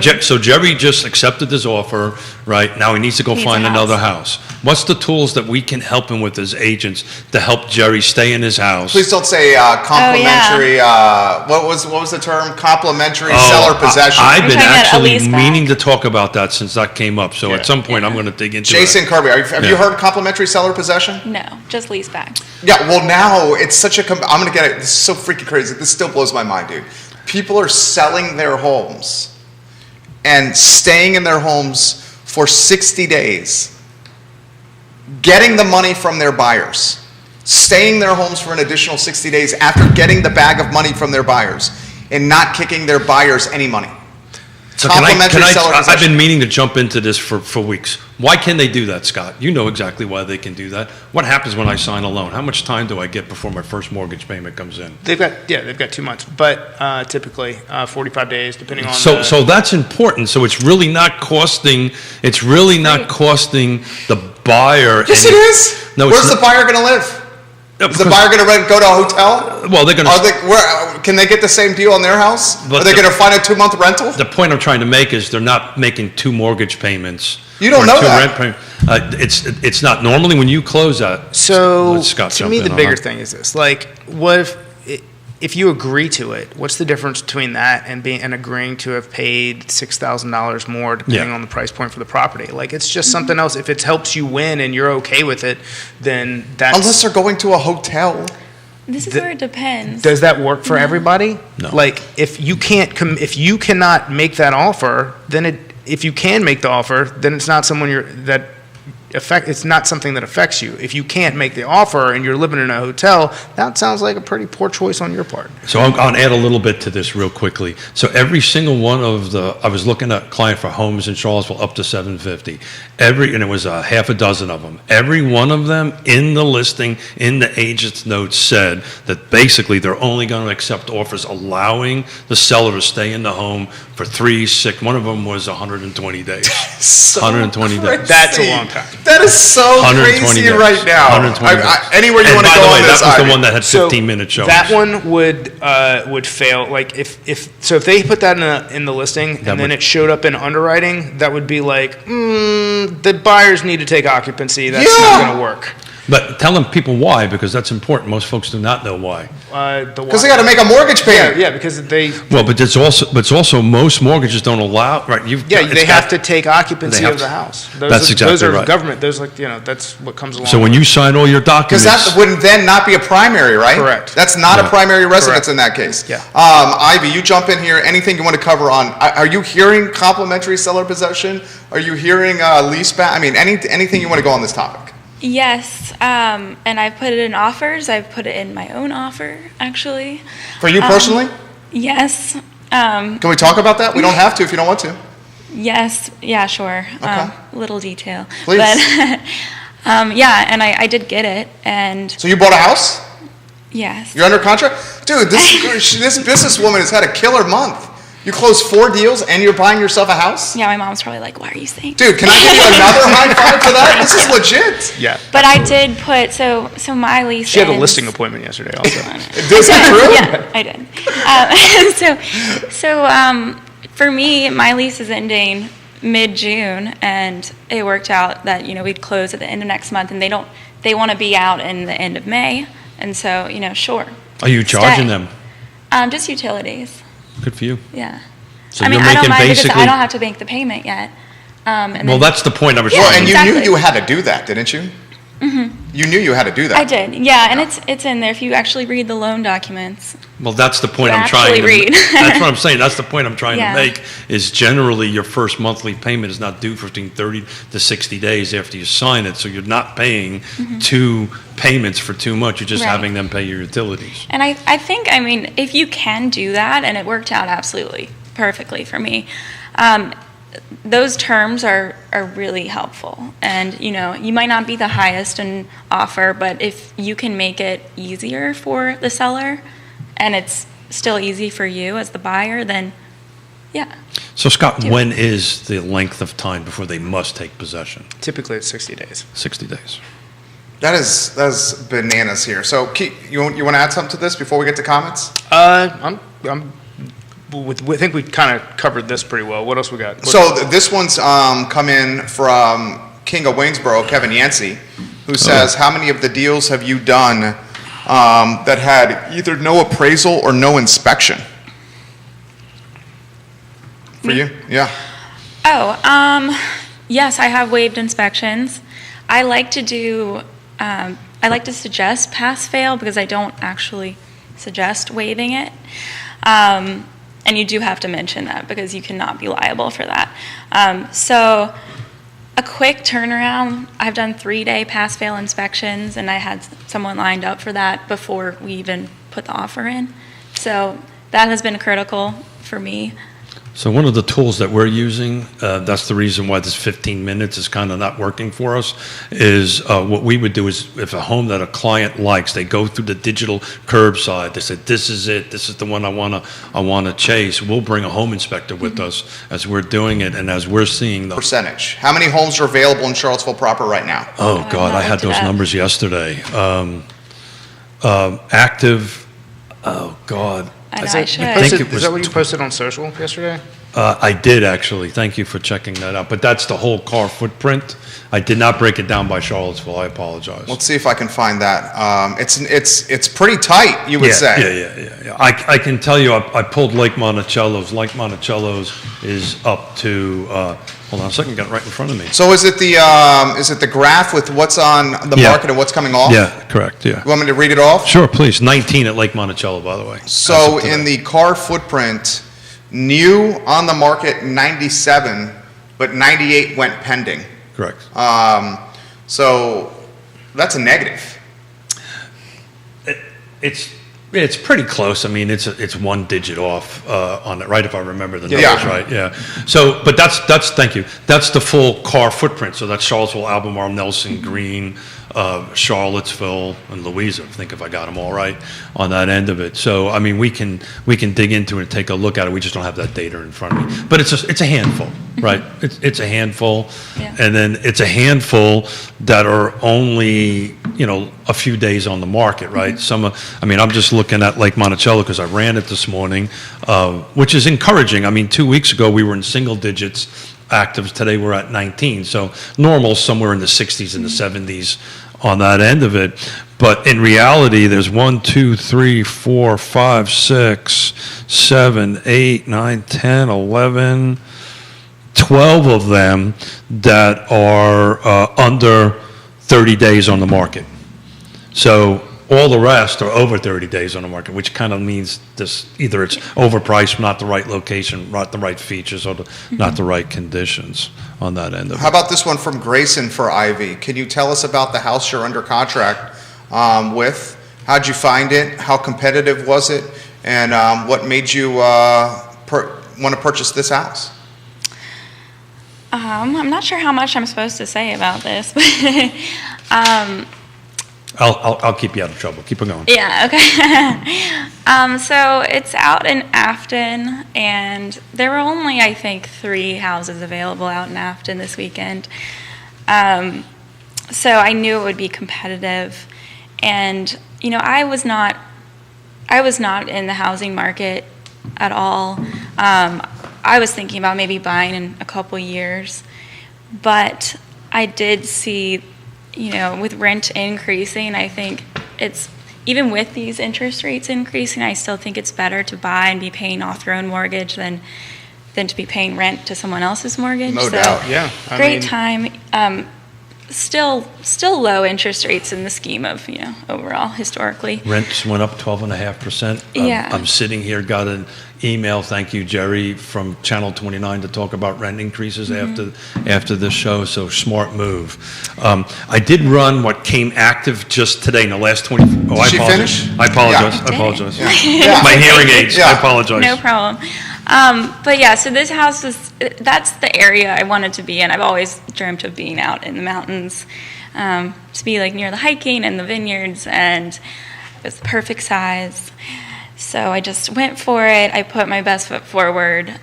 just accepted this offer, right? Now he needs to go find another house. What's the tools that we can help him with as agents to help Jerry stay in his house? Please don't say complimentary. What was the term? Complimentary seller possession. I've been actually meaning to talk about that since that came up. So at some point I'm going to dig into it. Jason Kirby, have you heard complimentary seller possession? No, just lease back. Yeah, well now it's such a. I'm going to get it. This is so freaking crazy. This still blows my mind, dude. People are selling their homes and staying in their homes for 60 days, getting the money from their buyers, staying in their homes for an additional 60 days after getting the bag of money from their buyers, and not kicking their buyers any money. So Complimentary seller I've possession. been meaning to jump into this for weeks. Why can they do that, Scott? You know exactly why they can do that. What happens when I sign a loan? How much time do I get before my first mortgage payment comes in? They've got 2 months, but typically 45 days, depending on So that's important. So it's really not costing the buyer. Yes, it is. No, it's Where's the not. buyer going to live? No, Is the because- buyer going to go to a hotel? Well, they're going to. Can they get the same deal on their house? But Are they the- going to find a 2-month rental? The point I'm trying to make is they're not making 2 mortgage payments. You don't or know 2 that. rent it's not normally when you close that. So Let Scott to jump me, in the on bigger that. thing is this: like, what if you agree to it? What's the difference between that and agreeing to have paid $6,000 more, depending Yeah. on the price point for the property? Like, it's just something else. If it helps you win and you're okay with it, then that's. Unless they're going to a hotel. This is where it depends. Does that work for everybody? No. Like, if you cannot make that offer, then if you can make the offer, then it's not it's not something that affects you. If you can't make the offer and you're living in a hotel, that sounds like a pretty poor choice on your part. So I'll add a little bit to this real quickly. So every single one of I was looking at a client for homes in Charlottesville up to 750. And it was a half a dozen of them. Every one of them in the listing, in the agent's notes said that basically they're only going to accept offers allowing the seller to stay in the home for 3, 6, one of them was 120 days. So 120 days. crazy. That's a long time. That is so 120 crazy days. right now. 120 days. Anywhere you And want to by go the way, on this, that was Ivy. the one that had 15-minute showings. That one would fail. Like if they put that in the listing and then it showed up in underwriting, that would be like, the buyers need to take occupancy. That's not going to work. But tell them people why, because that's important. Most folks do not know why. Because they got to make a mortgage payment. Yeah, because they. Well, but it's also most mortgages don't allow, right? They have to take occupancy of the house. That's exactly Those are right. government. Those that's what comes along. So when you sign all your Because documents, that would then not be a primary, right? Correct. That's not a No. primary residence Correct. in that case. Yeah. Ivy, you jump in here. Anything you want to cover on? Are you hearing complimentary seller possession? Are you hearing lease back? I mean, anything you want to go on this topic? Yes, and I've put it in offers. I've put it in my own offer, actually. For you personally? Yes. Can we talk about that? We don't have to if you don't want to. Yes. Yeah, sure. Okay. Little detail. Please. But, yeah, and I did get it, and So you bought a house? yes. You're under contract? Dude, this businesswoman has had a killer month. You closed 4 deals and you're buying yourself a house? Yeah, my mom's probably like, why are you saying? Dude, can I give you another high five for that? This is legit. Yeah. But I did put, so my lease She had a ends- listing appointment yesterday. Also. Is it true? Yeah, I did. So for me, my lease is ending mid-June, and it worked out that, we'd close at the end of next month, and they want to be out in the end of May, and so, sure. are you charging Stay. them? Just utilities, Good for you. yeah. So I mean, you're I don't making mind because basically. I don't have to make the payment yet. And Well, then- that's the point I was Yeah, Well, trying and to you exactly. knew you had to do that, didn't you? Mm-hmm. You knew you had to do that. I did, yeah, and it's in there if you actually read the loan documents. Well, that's the point You I'm trying actually to read. That's what I'm saying. That's the point I'm trying Yeah. to make, is generally your first monthly payment is not due for between 30 to 60 days after you sign it, so you're not paying 2 payments for too much. You're just Right. having them pay your utilities. And I think, if you can do that, and it worked out absolutely perfectly for me, those terms are really helpful. And, you might not be the highest in offer, but if you can make it easier for the seller and it's still easy for you as the buyer, then, yeah. So, Scott, Do it. when is the length of time before they must take possession? Typically, it's 60 days. 60 days. That is bananas here. So, you want to add something to this before we get to comments? I think we kind of covered this pretty well. What else we got? So this one's come in from King of Waynesboro, Kevin Yancey, who says, how many of the deals have you done that had either no appraisal or no inspection? For you? Yeah. Yes, I have waived inspections. I like to suggest pass-fail because I don't actually suggest waiving it. And you do have to mention that because you cannot be liable for that. So a quick turnaround, I've done 3-day pass-fail inspections, and I had someone lined up for that before we even put the offer in. So that has been critical for me. So one of the tools that we're using, that's the reason why this 15 minutes is kind of not working for us, is what we would do is if a home that a client likes, they go through the digital curbside. They said, this is it. This is the one I want to chase. We'll bring a home inspector with us as we're doing it and as we're seeing the Percentage. How many homes are available in Charlottesville proper right now? Oh, God, I had those numbers yesterday. Active, oh, God. I know, Is I that- should. I think it is was that what you posted on social yesterday? I did, actually. Thank you for checking that out. But that's the whole car footprint. I did not break it down by Charlottesville. I apologize. Let's see if I can find that. It's pretty tight, you would say. Yeah. I can tell you, I pulled Lake Monticello's. Lake Monticello's is up to, hold on a second, got it right in front of me. So is it the graph with what's on the Yeah. market and what's coming off? Yeah, correct, yeah. You want me to read it off? Sure, please. 19 at Lake Monticello, by the way. So in the car footprint, new on the market 97, but 98 went pending. Correct. So that's a negative. It's pretty close. I mean, it's one digit off on it, right? If I remember the numbers Yeah. right, yeah. So, but that's thank you. That's the full car footprint. So that's Charlottesville, Albemarle, Nelson, Greene, Charlottesville, and Louisa. I think if I got them all right on that end of it. So, I mean, we can dig into it and take a look at it. We just don't have that data in front of me. But it's a handful, right? It's a handful, Yeah. and then it's a handful that are only a few days on the market, right? I mean, I'm just looking at Lake Monticello because I ran it this morning, which is encouraging. I mean, 2 weeks ago we were in single digits actives. Today we're at 19. So normal somewhere in the 60s and the 70s on that end of it. But in reality, there's 1, 2, 3, 4, 5, 6, 7, 8, 9, 10, 11, 12 of them that are under 30 days on the market. So all the rest are over 30 days on the market, which kind of means either it's overpriced, not the right location, not the right features, or not the right conditions on that end of How it. about this one from Grayson for Ivy? Can you tell us about the house you're under contract with? How'd you find it? How competitive was it? And what made you want to purchase this house? I'm not sure how much I'm supposed to say about this, but I'll keep you out of trouble. Keep it going. yeah, okay. So it's out in Afton, and there were only, I think, 3 houses available out in Afton this weekend. So I knew it would be competitive, and I was not in the housing market at all. I was thinking about maybe buying in a couple years, but I did see, with rent increasing, I think it's, even with these interest rates increasing, I still think it's better to buy and be paying off your own mortgage than to be paying rent to someone else's mortgage. No doubt. Yeah. Great time. Still low interest rates in the scheme of, overall, historically. Rents went up 12.5%. Yeah. I'm sitting here, got an email, thank you, Jerry, from Channel 29 to talk about rent increases after this show, so smart move. I did run what came active just today in the last 24. Did she finish? I apologize. Yeah. I apologize. Yeah. My hearing aids. I Yeah. apologize. No problem. But yeah, so this house that's the area I wanted to be in. I've always dreamt of being out in the mountains, to be like near the hiking and the vineyards, and it was the perfect size. So I just went for it. I put my best foot forward,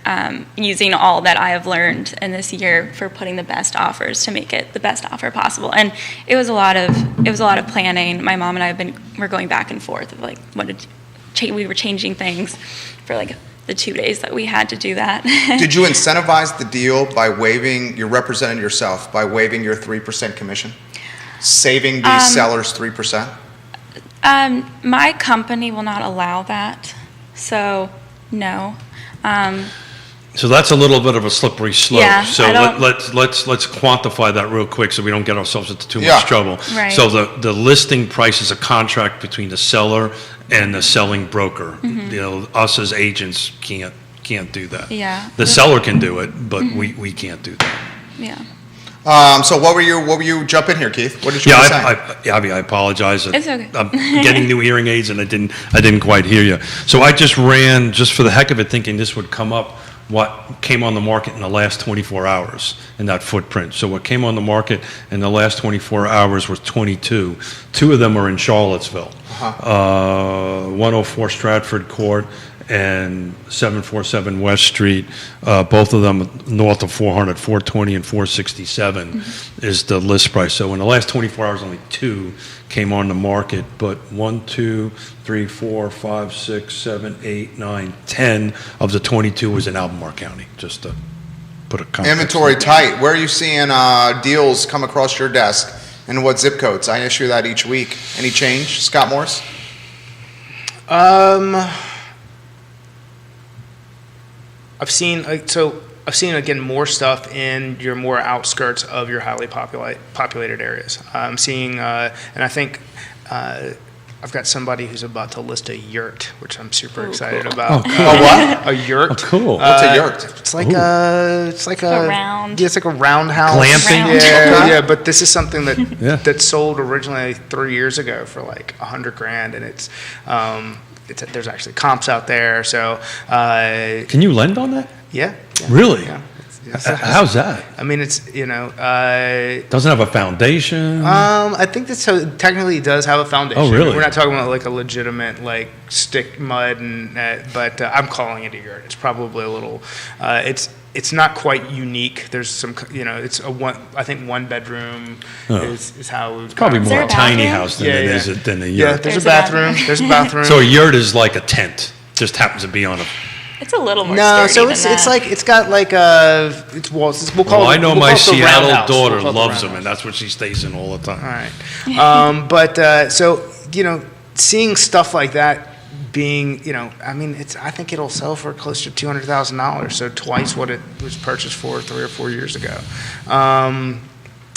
using all that I have learned in this year for putting the best offers to make it the best offer possible. And it was a lot of planning. My mom and I we're going back and forth of like we were changing things for like the 2 days that we had to do that. Did you incentivize the deal by you're representing yourself, by waiving your 3% commission? Saving these sellers 3%? My company will not allow that, so no. So that's a little bit of a slippery slope. Yeah, So I don't- let's quantify that real quick so we don't get ourselves into too Yeah. much trouble. Right. So the listing price is a contract between the seller and the selling broker. Us as agents can't do that. Yeah. The seller can do it, but we can't do that. Yeah. So what were you jump in here, Keith? What did you want to say? I apologize. It's okay. I'm getting new hearing aids and I didn't quite hear you. So I just ran, just for the heck of it, thinking this would come up what came on the market in the last 24 hours in that footprint. So what came on the market in the last 24 hours was 22. Two of them are in Charlottesville. 104 Stratford Court and 747 West Street, both of them north of 400, 420 and 467 is the list price. So in the last 24 hours, only two came on the market, but 1, 2, 3, 4, 5, 6, 7, 8, 9, 10 of the 22 was in Albemarle County, just to put a context. Inventory tight. Where are you seeing deals come across your desk, and what zip codes? I issue that each week. Any change, Scott Morris? I've seen again more stuff in your more outskirts of your highly populated areas. I'm seeing, and I think I've got somebody who's about to list a yurt, which I'm super excited about. What? A yurt. Oh, cool. What's a yurt? It's like a round. Yeah, it's like a roundhouse. Glamping? Yeah, Okay. yeah. But this is something that Yeah. that sold originally 3 years ago for like $100,000, and it's there's actually comps out there. So Can you lend on that? yeah. Really? Yeah. How's that? I mean, it's Doesn't have a foundation? I think this technically does have a foundation. Oh, really? We're not talking about like a legitimate like stick mud, but I'm calling it a yurt. It's probably a little. It's not quite unique. There's some, it's I think one bedroom is how we would Probably Is more there a a tiny bathroom? house than Yeah, it yeah. is than a Yeah, yurt. there's a There's a bathroom. bathroom. There's a bathroom. So a yurt is like a tent, just happens to be on a. It's a little more No, sturdy so than it's that. like it's got like it's walls. We'll call Well, it. I know we'll my call it the Seattle roundhouse. daughter We'll call it the loves them, roundhouse. and that's what she stays in all the time. All right. But so seeing stuff like that being, I mean, I think it'll sell for close to $200,000, so twice what it was purchased for 3 or 4 years ago.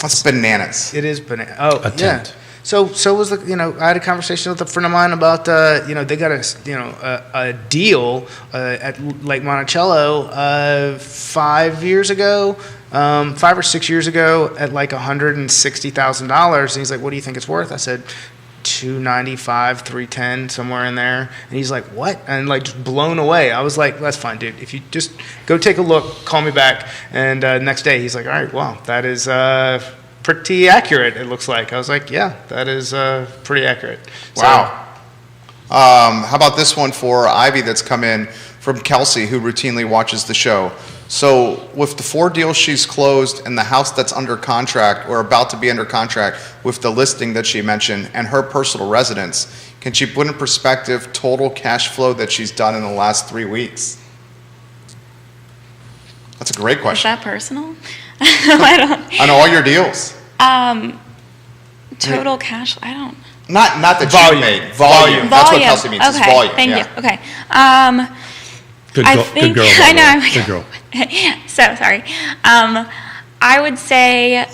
That's bananas. It is banana. Oh, A yeah. tent. So was I had a conversation with a friend of mine about they got a deal at Lake Monticello 5 years ago, 5 or 6 years ago at like $160,000, and he's like, "What do you think it's worth?" I said, 295, 310, somewhere in there. And he's like, "What?" And like just blown away. I was like, "That's fine, dude. If you just go take a look, call me back." And next day he's like, "All right, wow, that is pretty accurate, it looks like." I was like, "Yeah, that is pretty accurate." So, Wow. How about this one for Ivy that's come in from Kelsey, who routinely watches the show? So with the 4 deals she's closed and the house that's under contract or about to be under contract with the listing that she mentioned and her personal residence, can she put in perspective total cash flow that she's done in the last 3 weeks? That's a great Is question. that personal? I don't. On all your deals. Total cash. I don't. Not that Volume. you made. Volume. That's what Kelsey means. Okay. Is volume. Thank yeah. you. Okay. Good, I girl, think good girl. I know. by the way. Good girl. So sorry. I would say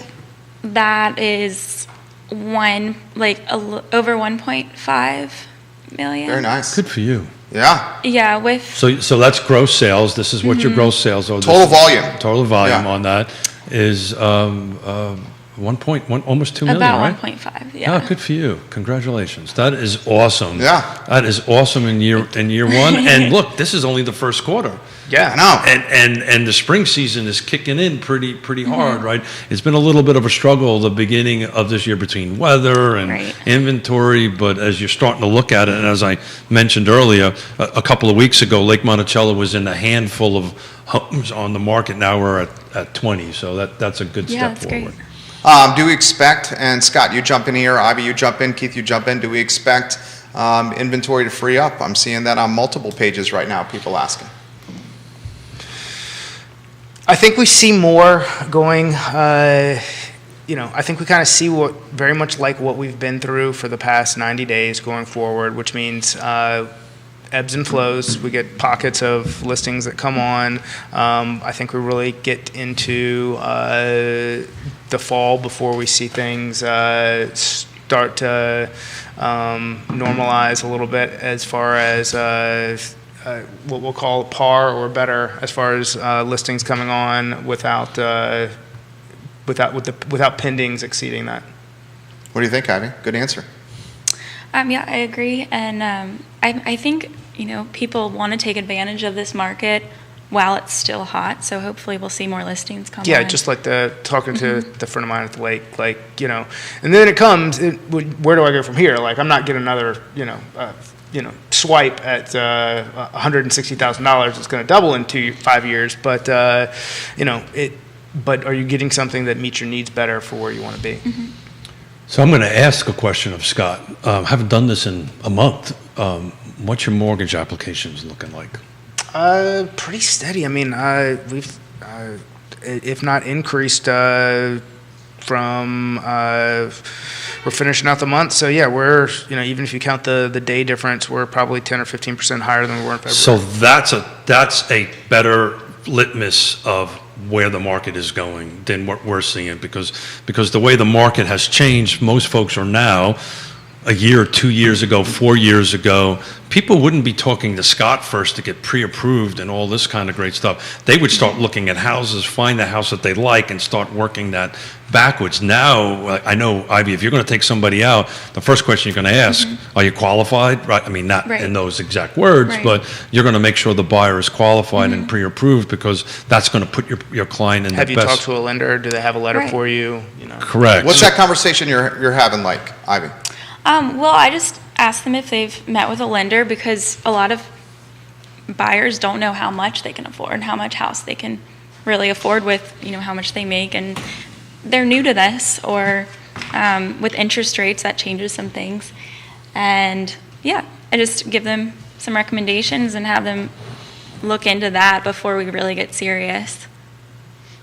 that is over 1.5 million. Very nice. Good for you. Yeah. Yeah, with So that's gross sales. This is what your gross sales are. Total volume. Total volume Yeah. on that is 1.1, almost 2 million, about right? 1.5. Yeah. Oh, good for you. Congratulations. That is awesome. Yeah. That is awesome in year one. And look, this is only the first quarter. yeah. I know. And the spring season is kicking in pretty hard, right? It's been a little bit of a struggle the beginning of this year between weather and Right. inventory, but as you're starting to look at it, and as I mentioned earlier, a couple of weeks ago, Lake Monticello was in a handful of homes on the market. Now we're at 20, so that's a good Yeah, step that's great. forward. Do we expect, and Scott, you jump in here, Ivy, you jump in, Keith, you jump in, do we expect inventory to free up? I'm seeing that on multiple pages right now, people asking. I think we see more going, I think we kind of see very much like what we've been through for the past 90 days going forward, which means ebbs and flows. We get pockets of listings that come on. I think we really get into the fall before we see things start to normalize a little bit as far as what we'll call par or better as far as listings coming on without pendings exceeding that. What do you think, Ivy? Good answer. Yeah, I agree, and I think people want to take advantage of this market while it's still hot. So hopefully we'll see more listings come Yeah, on. just like talking to the friend of mine at the lake, like, and then where do I go from here? Like, I'm not getting another, swipe at $160,000. It's going to double in 5 years, but but are you getting something that meets your needs better for where you want to be? So I'm going to ask a question of Scott. Haven't done this in a month. What's your mortgage applications looking like? Pretty steady. I mean, we've, if not increased, from we're finishing out the month. So yeah, we're even if you count the day difference, we're probably 10 or 15% higher than we were in February. So that's a better litmus of where the market is going than what we're seeing, because the way the market has changed, most folks are now, a year or 2 years ago, 4 years ago, people wouldn't be talking to Scott first to get pre-approved and all this kind of great stuff. They would start looking at houses, find the house that they like, and start working that backwards. Now, I know, Ivy, if you're going to take somebody out, the first question you're going to ask, are you qualified? Right? I mean, not in those exact words, but you're going to make sure the buyer is qualified and pre-approved, because that's going to put your client in the best. Have you talked to a lender? Do they have a letter for you? Correct. What's that conversation you're having like, Ivy? Well, I just ask them if they've met with a lender, because a lot of buyers don't know how much they can afford, how much house they can really afford with, how much they make, and they're new to this, or with interest rates, that changes some things. And yeah, I just give them some recommendations and have them look into that before we really get serious.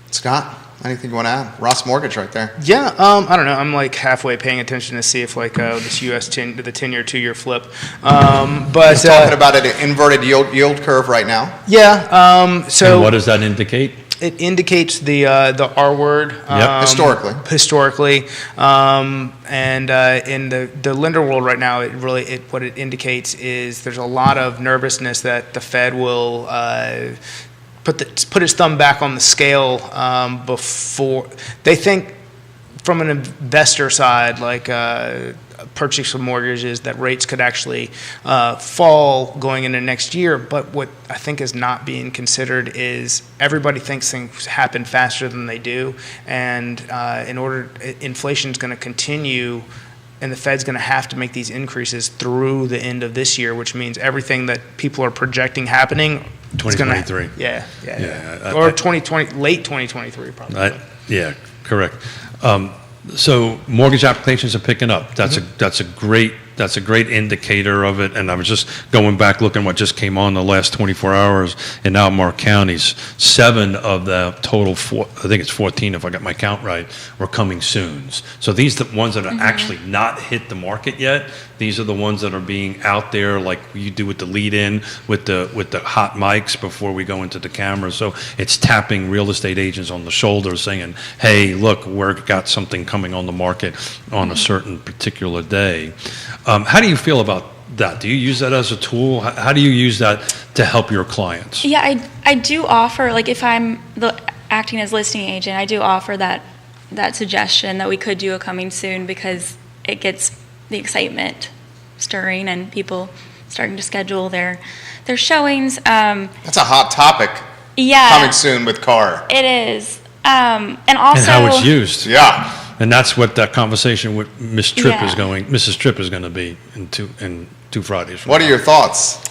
Scott, anything you want to add? Ross Mortgage right there. Yeah, I don't know. I'm like halfway paying attention to see if this U.S. the 10-year, 2-year flip. But he's talking about an inverted yield curve right now. Yeah. So and what does that indicate? It indicates the R word. Historically. And in the lender world right now, what it indicates is there's a lot of nervousness that the Fed will put its thumb back on the scale before they think, from an investor side, like purchase of mortgages, that rates could actually fall going into next year. But what I think is not being considered is everybody thinks things happen faster than they do, and inflation is going to continue. And the Fed's going to have to make these increases through the end of this year, which means everything that people are projecting happening. 2023. Yeah. Or 2020, late 2023, probably. Yeah, correct. So mortgage applications are picking up. That's a great indicator of it. And I was just going back looking what just came on the last 24 hours in Albemarle counties. 7 of the total, I think it's 14 if I got my count right, were coming soon. So these are the ones that are actually not hit the market yet. These are the ones that are being out there, like you do with the lead-in, with the hot mics before we go into the camera. So it's tapping real estate agents on the shoulder, saying, "Hey, look, we've got something coming on the market on a certain particular day." How do you feel about that? Do you use that as a tool? How do you use that to help your clients? Yeah, I do offer, like if I'm acting as listing agent, I do offer that suggestion that we could do a coming soon, because it gets the excitement stirring and people starting to schedule their showings. That's a hot topic. Yeah. Coming soon with Carr. It is. And also. And how it's used. Yeah. And that's what that conversation with Mrs. Tripp is going to be in two Fridays. What are your thoughts?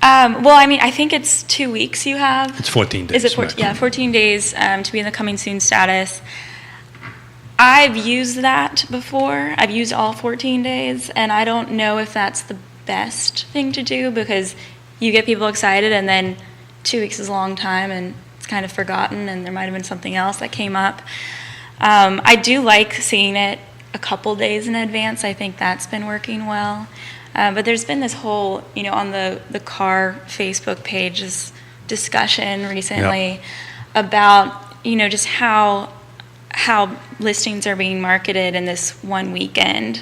Well, I mean, I think it's 2 weeks you have. It's 14 days. Is it 14? Yeah, 14 days to be in the coming soon status. I've used that before. I've used all 14 days, and I don't know if that's the best thing to do, because you get people excited, and then 2 weeks is a long time, and it's kind of forgotten, and there might have been something else that came up. I do like seeing it a couple days in advance. I think that's been working well. But there's been this whole, on the Carr Facebook page, this discussion recently about, just how listings are being marketed in this one weekend.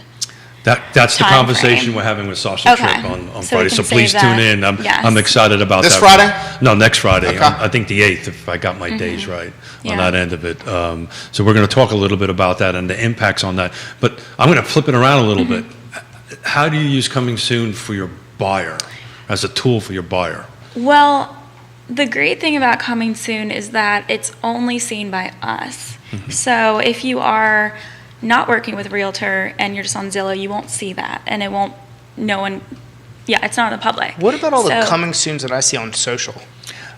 That's the conversation we're having with Sasha Tripp on Friday. So please tune in. I'm excited about this that. Friday? No, next Friday. Okay. I think the 8th, if I got my days right on that end of it. So we're going to talk a little bit about that and the impacts on that. But I'm going to flip it around a little bit. How do you use coming soon for your buyer, as a tool for your buyer? Well, the great thing about coming soon is that it's only seen by us. So if you are not working with a realtor and you're just on Zillow, you won't see that, and it's not in the public. What about all the coming soons that I see on social?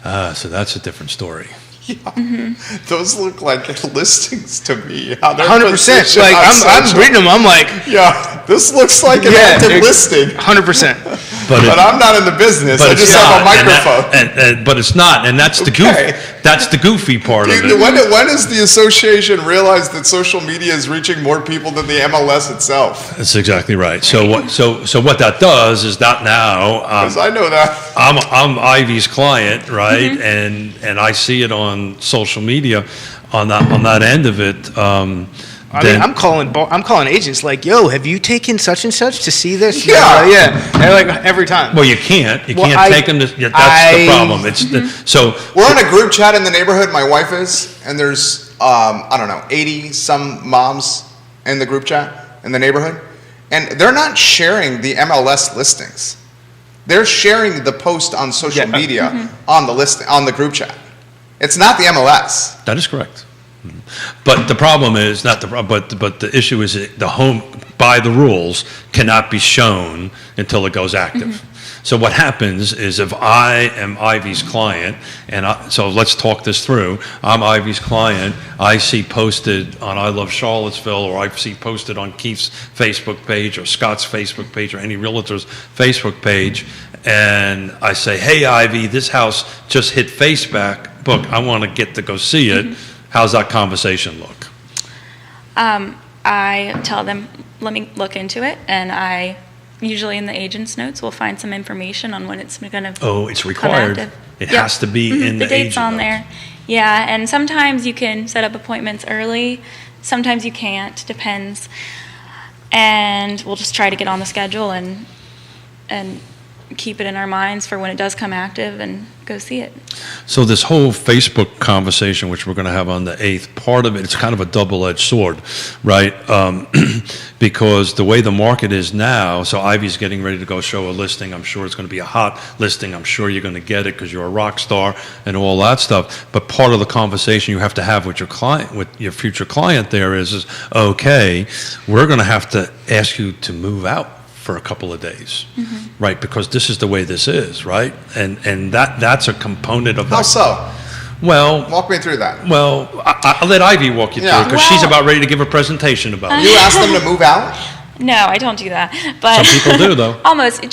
So that's a different story. Yeah. Those look like listings to me. 100%. Like I'm reading them. I'm like, yeah, this looks like an active listing. 100%. But I'm not in the business. I just have a microphone. But it's not, and that's the That's the goofy part of it. When does the association realize that social media is reaching more people than the MLS itself? That's exactly right. So what that does is that now, because I know that I'm Ivy's client, right? And I see it on social media, on that end of it. I'm calling agents like, yo, have you taken such and such to see this? Yeah, yeah. They're like every time. Well, you can't take them to. Yeah, that's the problem. It's so we're on a group chat in the neighborhood. My wife is, and there's 80 some moms in the group chat in the neighborhood, and they're not sharing the MLS listings. They're sharing the post on social media on the group chat. It's not the MLS. That is correct. But the problem is but the issue is the home by the rules cannot be shown until it goes active. So what happens is if I am Ivy's client, so let's talk this through. I'm Ivy's client. I see posted on I Love Charlottesville, or I see posted on Keith's Facebook page or Scott's Facebook page or any realtor's Facebook page, and I say, hey Ivy, this house just hit Facebook. I want to get to go see it. How's that conversation look? I tell them, let me look into it, and I usually in the agent's notes will find some information on when it's going to. Oh, it's required. It has to be in the date's agent on notes. there. Yeah, and sometimes you can set up appointments early. Sometimes you can't. Depends. And we'll just try to get on the schedule and keep it in our minds for when it does come active and go see it. So this whole Facebook conversation, which we're going to have on the 8th, part of it, it's kind of a double-edged sword, right? Because the way the market is now, so Ivy's getting ready to go show a listing. I'm sure it's going to be a hot listing. I'm sure you're going to get it because you're a rock star and all that stuff. But part of the conversation you have to have with your client, with your future client there is okay, we're going to have to ask you to move out for a couple of days, right? Because this is the way this is, right? And that's a component of that. How so? Well, walk me through that. Well, I'll let Ivy walk you through it because she's about ready to give a presentation about it. You ask them to move out? No, I don't do that. But some people do, though. Almost.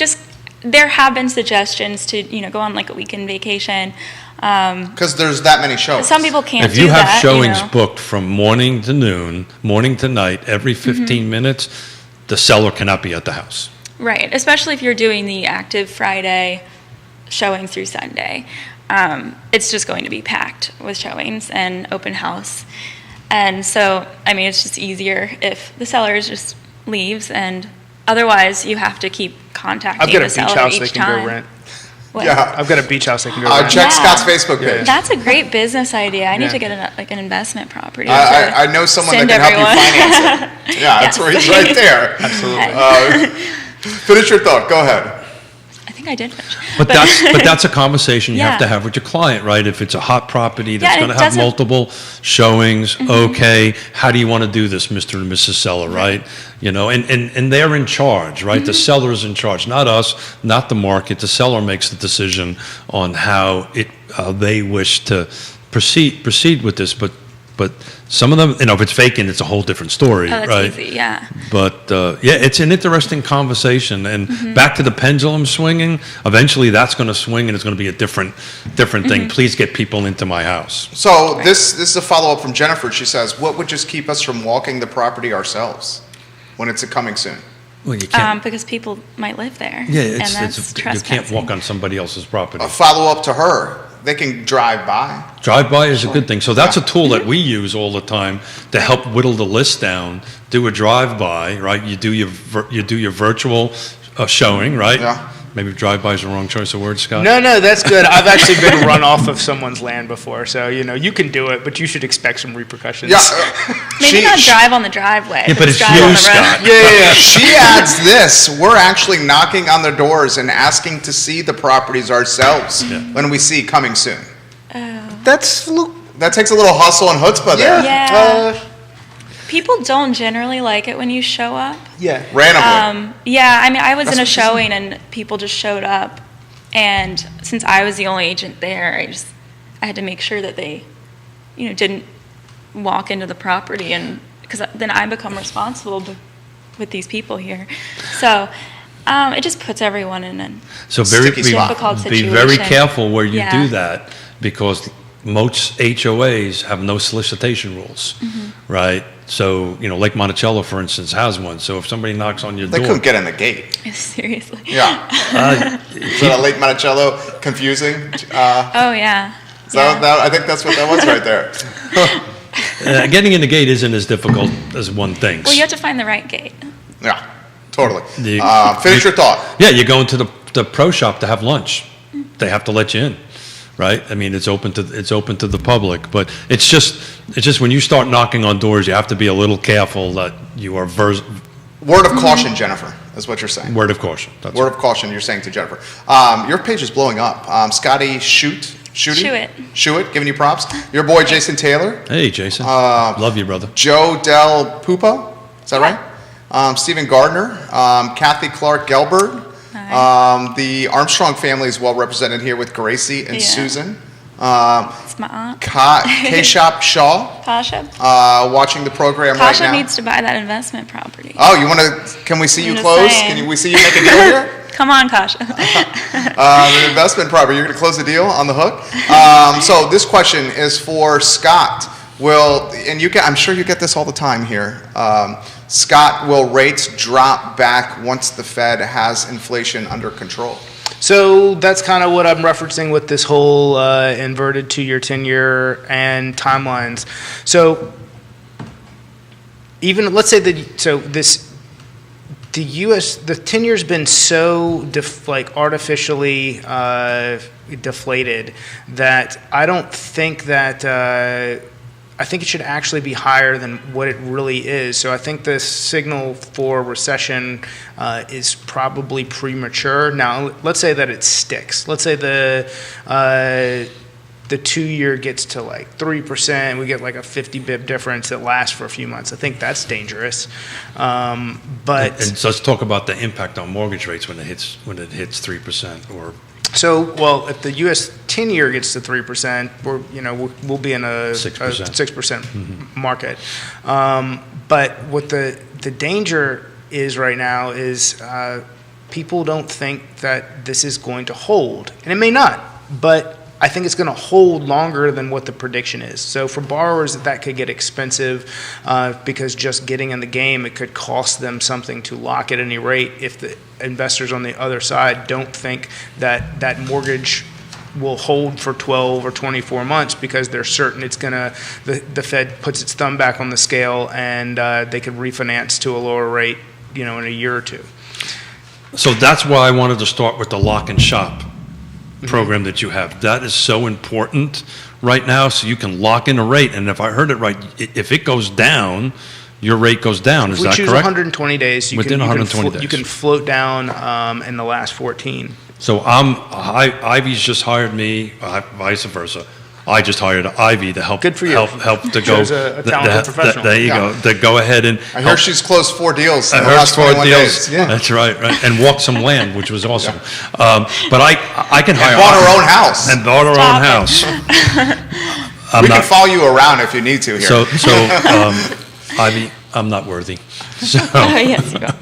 There have been suggestions to go on like a weekend vacation. Because there's that many shows. Some people can't do that. If you have showings booked from morning to noon, morning to night, every 15 minutes, the seller cannot be at the house. Right, especially if you're doing the active Friday showing through Sunday. It's just going to be packed with showings and open house. And so, it's just easier if the seller just leaves, and otherwise you have to keep contacting the seller each time. I've got a beach house they can go rent. What? Yeah, I've got a beach house they can go rent. Check Scott's Facebook page. That's a great business idea. I need to get an investment property. I know someone that can help you finance it. Yeah, that's where he's right there. Absolutely. Finish your thought. Go ahead. I think I did finish. But that's a conversation you have to have with your client, right? If it's a hot property that's going to have multiple showings, okay, how do you want to do this, Mr. and Mrs. Seller, right? And they're in charge, right? The seller's in charge, not us, not the market. The seller makes the decision on how they wish to proceed with this, but some of them, if it's vacant, it's a whole different story, that's right? Easy, yeah. But it's an interesting conversation. And back to the pendulum swinging. Eventually, that's going to swing, and it's going to be a different thing. Please get people into my house. So this is a follow up from Jennifer. She says, "What would just keep us from walking the property ourselves when it's coming soon?" Well, you can't. Because people might live there. Yeah, you can't walk on somebody else's property. A follow up to her. They can drive by. Drive by is a good thing. So that's a tool that we use all the time to help whittle the list down. Do a drive by, right? You do your virtual showing, right? Yeah. Maybe drive-by is the wrong choice of words, Scott? No, that's good. I've actually been run off of someone's land before, so you can do it, but you should expect some repercussions. Yeah. Maybe not drive on the driveway. Yeah, but it's drive you, on the road. Scott. Yeah. She adds this: we're actually knocking on their doors and asking to see the properties ourselves when we see coming soon. That takes a little hustle and chutzpah there. Yeah. People don't generally like it when you show up. Yeah. Randomly. Yeah, I mean, I was That's in a what she said. showing and people just showed up, and since I was the only agent there, I had to make sure that they, didn't walk into the property, and because then I become responsible with these people here. So it just puts everyone in a So Sticky spot. difficult be situation. very careful where you Yeah. do that, because most HOAs have no solicitation rules, right? So, Lake Monticello, for instance, has one. So if somebody knocks on your They door, couldn't get in the gate. Seriously. Yeah. Is that a Lake Monticello confusing? Oh, yeah. I think that's what that was right there. getting in the gate isn't as difficult as one thinks. Well, you have to find the right gate. Yeah, totally. You- Finish your thought. Yeah, you go into the pro shop to have lunch. They have to let you in, right? I mean, it's open to the public, but it's just when you start knocking on doors, you have to be a little careful that you are Word of caution, Jennifer, is what you're saying. word of caution. That's Word of caution, you're saying to Jennifer. Your page is blowing up. Scotty Shuit, giving you props. Your boy Jason Taylor, Hey, Jason. Love you, brother. Joe Del Pupo, is that right? Stephen Gardner, Kathy Clark Gelbert. The Armstrong family is well represented here with Gracie and Yeah. Susan. It's my aunt. K-Shop Shaw, Tasha. watching the program right Tasha now. needs to buy that investment property. Oh, can we see you I'm just close? saying. Can we see you make a deal here? Come on, Kasha. An investment property. You're going to close the deal on the hook. So this question is for Scott. I'm sure you get this all the time here. Scott, will rates drop back once the Fed has inflation under control? So that's kind of what I'm referencing with this whole inverted 2-year, 10-year, and timelines. So even let's say the 10-year's been so artificially deflated that I don't think that. I think it should actually be higher than what it really is. So I think the signal for recession is probably premature. Now, let's say that it sticks. Let's say the 2-year gets to 3%. We get a 50 bip difference that lasts for a few months. I think that's dangerous. But And so let's talk about the impact on mortgage rates when it hits 3% or. So, if the U.S. 10-year gets to 3%, we'll be in a 6% market. But what the danger is right now is people don't think that this is going to hold, and it may not. But I think it's going to hold longer than what the prediction is. So for borrowers, that could get expensive because just getting in the game, it could cost them something to lock at any rate if the investors on the other side don't think that that mortgage will hold for 12 or 24 months because they're certain it's going to, the Fed puts its thumb back on the scale and they could refinance to a lower rate, in a year or two. So that's why I wanted to start with the lock and shop program that you have. That is so important right now, so you can lock in a rate. And if I heard it right, if it goes down, your rate goes down. Is that correct? We choose 120 days. Within 120 days. You can float down in the last 14. So Ivy's just hired me, vice versa. I just hired Ivy to help. Good for you. Help to go. She's a talented professional. There you go. To go ahead and. I heard she's closed 4 deals in the I heard last 4 21 deals. days. Yeah. That's right, and walked some land, which was awesome. But I can hire. And bought her own house. And bought her own house. We can follow you around if you need to here. So Ivy, I'm not worthy. So, Oh, yes, you are.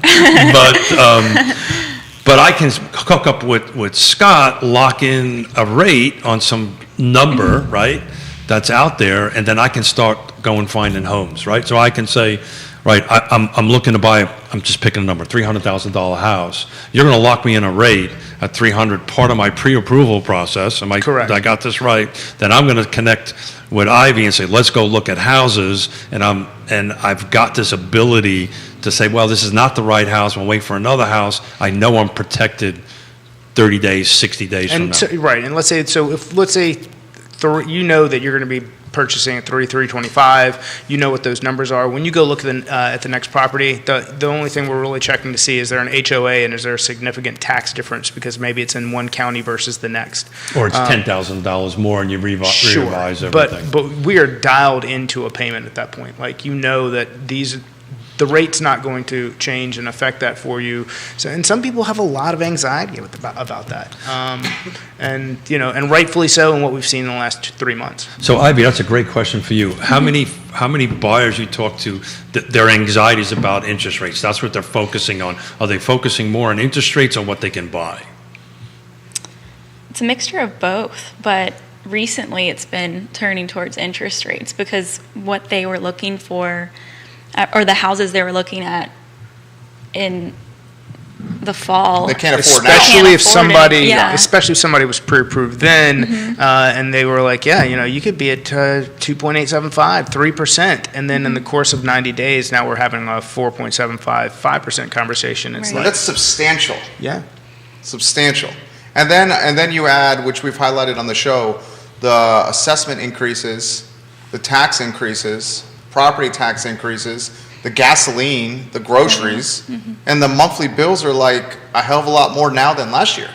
but I can hook up with Scott, lock in a rate on some number, right, that's out there, and then I can start going finding homes, right? So I can say, right, I'm looking to buy, I'm just picking a number, $300,000 house. You're going to lock me in a rate at 300, part of my pre-approval process. Correct. I got this right? Then I'm going to connect with Ivy and say, let's go look at houses, and I've got this ability to say, well, this is not the right house. I'll wait for another house. I know I'm protected 30 days, 60 days from now. Right, and let's say you know that you're going to be purchasing at 325. You know what those numbers are. When you go look at the next property, the only thing we're really checking to see is there an HOA and is there a significant tax difference because maybe it's in one county versus the next. Or it's $10,000 more and you revise everything. But we are dialed into a payment at that point. Like, you know that the rate's not going to change and affect that for you. So, and some people have a lot of anxiety about that, and rightfully so in what we've seen in the last 3 months. So, Ivy, that's a great question for you. How many buyers you talk to, their anxieties about interest rates? That's what they're focusing on. Are they focusing more on interest rates or what they can buy? It's a mixture of both, but recently it's been turning towards interest rates because what they were looking for, or the houses they were looking at in the fall. They can't afford now. Especially if somebody was pre-approved then, and they were like, you could be at 2.875, 3%, and then in the course of 90 days, now we're having a 4.75, 5% conversation. It's that's substantial. Yeah. Substantial. And then you add, which we've highlighted on the show, the assessment increases, the tax increases, property tax increases, the gasoline, the groceries, and the monthly bills are like a hell of a lot more now than last year.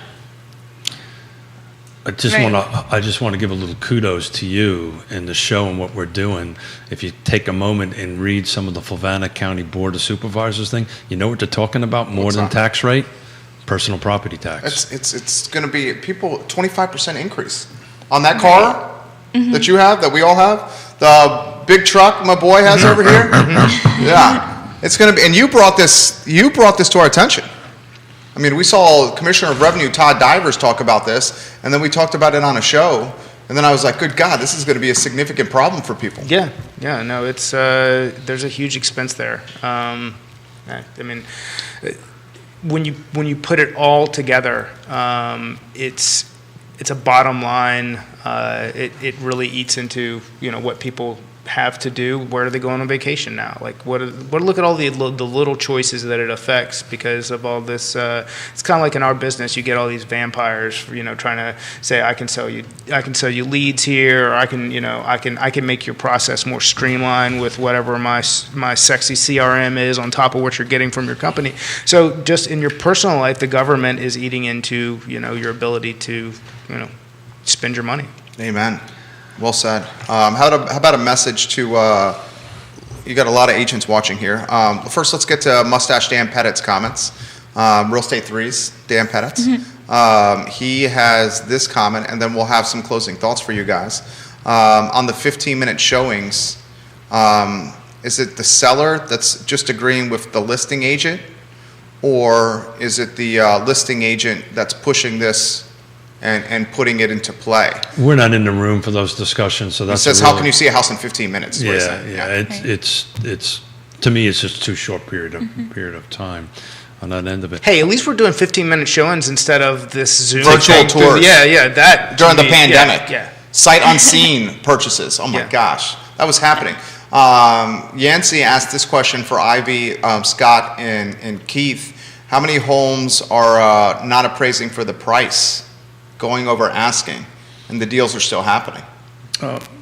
I just want to give a little kudos to you and the show and what we're doing. If you take a moment and read some of the Fluvanna County Board of Supervisors thing, you know what they're talking about more than tax rate? Personal property tax. It's going to be 25% increase on that car that you have, that we all have. The big truck my boy has over here. Yeah, it's going to be. And you brought this to our attention. I mean, we saw Commissioner of Revenue Todd Divers talk about this, and then we talked about it on a show. And then I was like, good God, this is going to be a significant problem for people. Yeah, no, it's there's a huge expense there. I mean, when you put it all together, it's a bottom line. It really eats into what people have to do. Where do they go on vacation now? Like look at all the little choices that it affects because of all this. It's kind of like in our business, you get all these vampires, trying to say I can sell you leads here, or I can make your process more streamlined with whatever my sexy CRM is on top of what you're getting from your company. So just in your personal life, the government is eating into your ability to spend your money. Amen. Well said. How about a message to, you got a lot of agents watching here. First, let's get to Mustache Dan Pettit's comments. Real Estate 3's Dan Pettit. He has this comment, and then we'll have some closing thoughts for you guys. On the 15-minute showings, is it the seller that's just agreeing with the listing agent, or is it the listing agent that's pushing this and putting it into play? We're not in the room for those discussions, so that's. It says, how can you see a house in 15 minutes? It's to me, it's just too short period of time on that end of it. Hey, at least we're doing 15-minute showings instead of this Zoom virtual tours. That during the pandemic. Yeah. Sight unseen purchases. Oh my gosh, that was happening. Yancey asked this question for Ivy, Scott, and Keith. How many homes are not appraising for the price, going over asking, and the deals are still happening?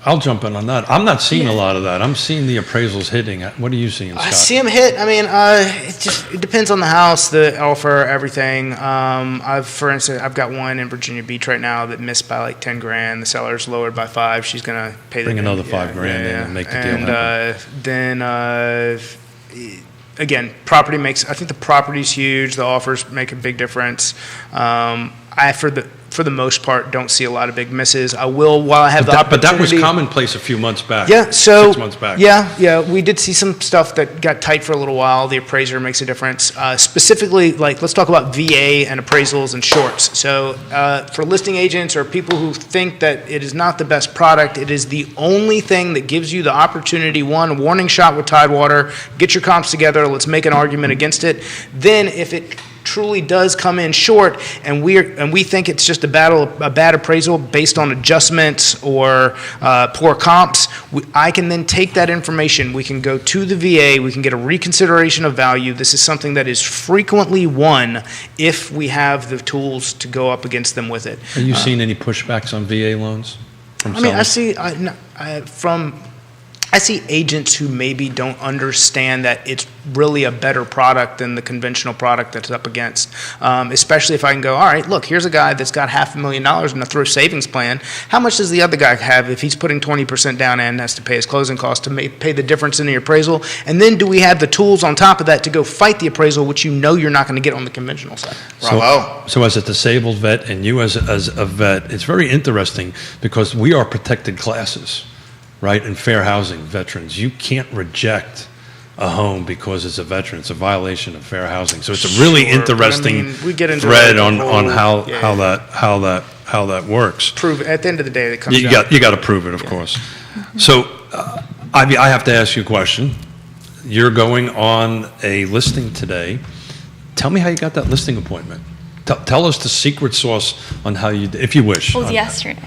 I'll jump in on that. I'm not seeing a lot of that. I'm seeing the appraisals hitting. What are you seeing, Scott? I see them hit. I mean, it depends on the house, the offer, everything. For instance, I've got one in Virginia Beach right now that missed by like $10,000. The seller's lowered by $5,000. She's gonna bring another $5,000 in and make the deal happen. Then again, I think the property's huge. The offers make a big difference. For the most part, don't see a lot of big misses. I will while I have the opportunity. But that was commonplace a few months back. Yeah, so 6 months back. Yeah, we did see some stuff that got tight for a little while. The appraiser makes a difference. Specifically, like let's talk about VA and appraisals and shorts. So for listing agents or people who think that it is not the best product, it is the only thing that gives you the opportunity. One, warning shot with Tidewater. Get your comps together. Let's make an argument against it. Then if truly does come in short, and we think it's just a bad appraisal based on adjustments or poor comps, I can then take that information. We can go to the VA. We can get a reconsideration of value. This is something that is frequently won if we have the tools to go up against them with it. Are you seeing any pushbacks on VA loans? I mean, I see agents who maybe don't understand that it's really a better product than the conventional product that's up against. Especially if I can go, all right, look, here's a guy that's got $500,000 in a thrift savings plan. How much does the other guy have if he's putting 20% down and has to pay his closing costs to pay the difference in the appraisal? And then do we have the tools on top of that to go fight the appraisal, which you know you're not going to get on the conventional side? Bravo. So as a disabled vet and you as a vet, it's very interesting because we are protected classes. Right, in fair housing, veterans, you can't reject a home because it's a veteran. It's a violation of fair housing. So it's a really interesting thread on how that works. Prove at the end of the day, it comes you got to prove it, of course. So, Ivy, I have to ask you a question. You're going on a listing today. Tell me how you got that listing appointment. Tell us the secret sauce on how you, if you wish. It was yesterday.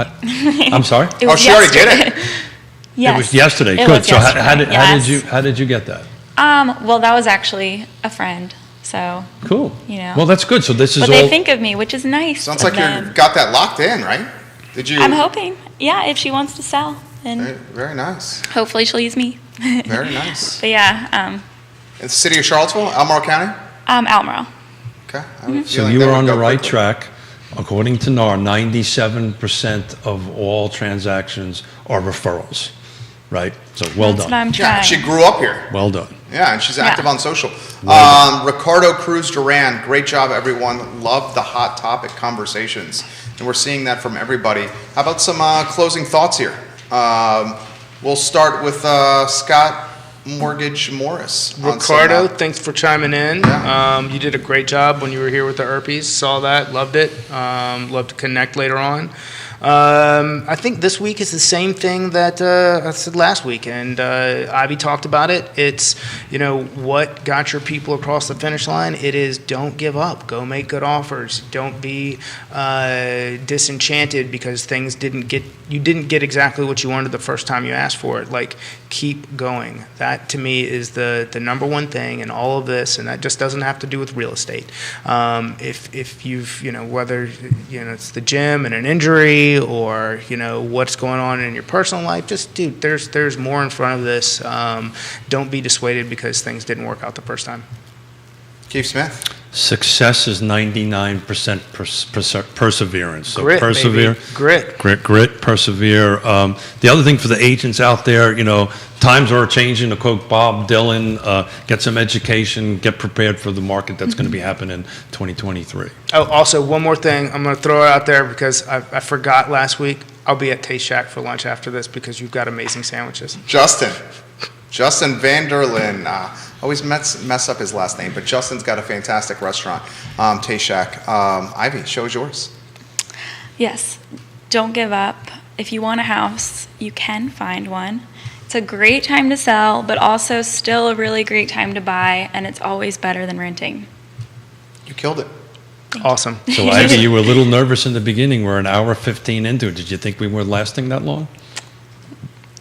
I'm sorry? It was she already did it. Yes. It was yesterday. It Good. was So yesterday. how did you get that? Well, that was actually a friend. So Cool. You know. Well, that's good. So this is but all. they think of me, which is nice. Sounds of like you them. got that locked in, right? Did you? I'm hoping. Yeah, if she wants to sell, then Very, very nice. hopefully she'll use me. Very nice. But yeah, In the city of Charlottesville, Albemarle County? Albemarle. Okay. I have a So feeling you that were would on the go right quickly. track. According to NAR, 97% of all transactions are referrals. Right. So well That's done. what I'm trying. Yeah, she grew up here. Well done. Yeah, and she's active Yeah. on social. Well Ricardo Cruz Duran, great job, everyone. Love the hot topic conversations. And we're seeing that from everybody. How about some closing thoughts here? We'll start with Scott Mortgage Morris. on some, Ricardo, thanks for chiming in. Yeah. You did a great job when you were here with the Herpes. Saw that, loved it. Love to connect later on. I think this week is the same thing that I said last week, and Ivy talked about it. It's, what got your people across the finish line? It is don't give up. Go make good offers. Don't be disenchanted because you didn't get exactly what you wanted the first time you asked for it. Like, keep going. That, to me, is the number one thing in all of this, and that just doesn't have to do with real estate. If you've, whether, it's the gym and an injury, or what's going on in your personal life, just dude, there's more in front of this. Don't be dissuaded because things didn't work out the first time. Keith Smith. Success is 99% perseverance. So Grit, persevere. baby. Grit, persevere. The other thing for the agents out there, times are changing. To quote Bob Dylan, get some education, get prepared for the market that's going to be happening in 2023. Oh, also, one more thing. I'm going to throw it out there because I forgot last week. I'll be at Taste Shack for lunch after this because you've got amazing sandwiches. Justin Vanderlyn. Always mess up his last name, but Justin's got a fantastic restaurant, Taste Shack. Ivy, show is yours. Yes, don't give up. If you want a house, you can find one. It's a great time to sell, but also still a really great time to buy, and it's always better than renting. You killed it. Awesome. So Ivy, you were a little nervous in the beginning. We're an hour 15 into it. Did you think we were lasting that long?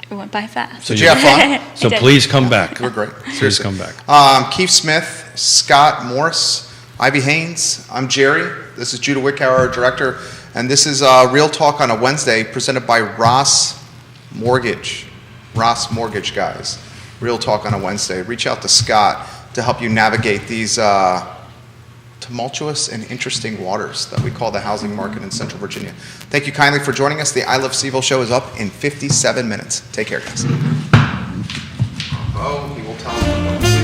It went by fast. Did you have fun? So I did. please come back. You were great. Please Seriously. come back. Keith Smith, Scott Morris, Ivy Haynes. I'm Jerry. This is Judah Wickower, our director, and this is Real Talk on a Wednesday, presented by Ross Mortgage. Ross Mortgage, guys. Real Talk on a Wednesday. Reach out to Scott to help you navigate these tumultuous and interesting waters that we call the housing market in Central Virginia. Thank you kindly for joining us. The I Love Seville show is up in 57 minutes. Take care, guys. Oh, he will tell us.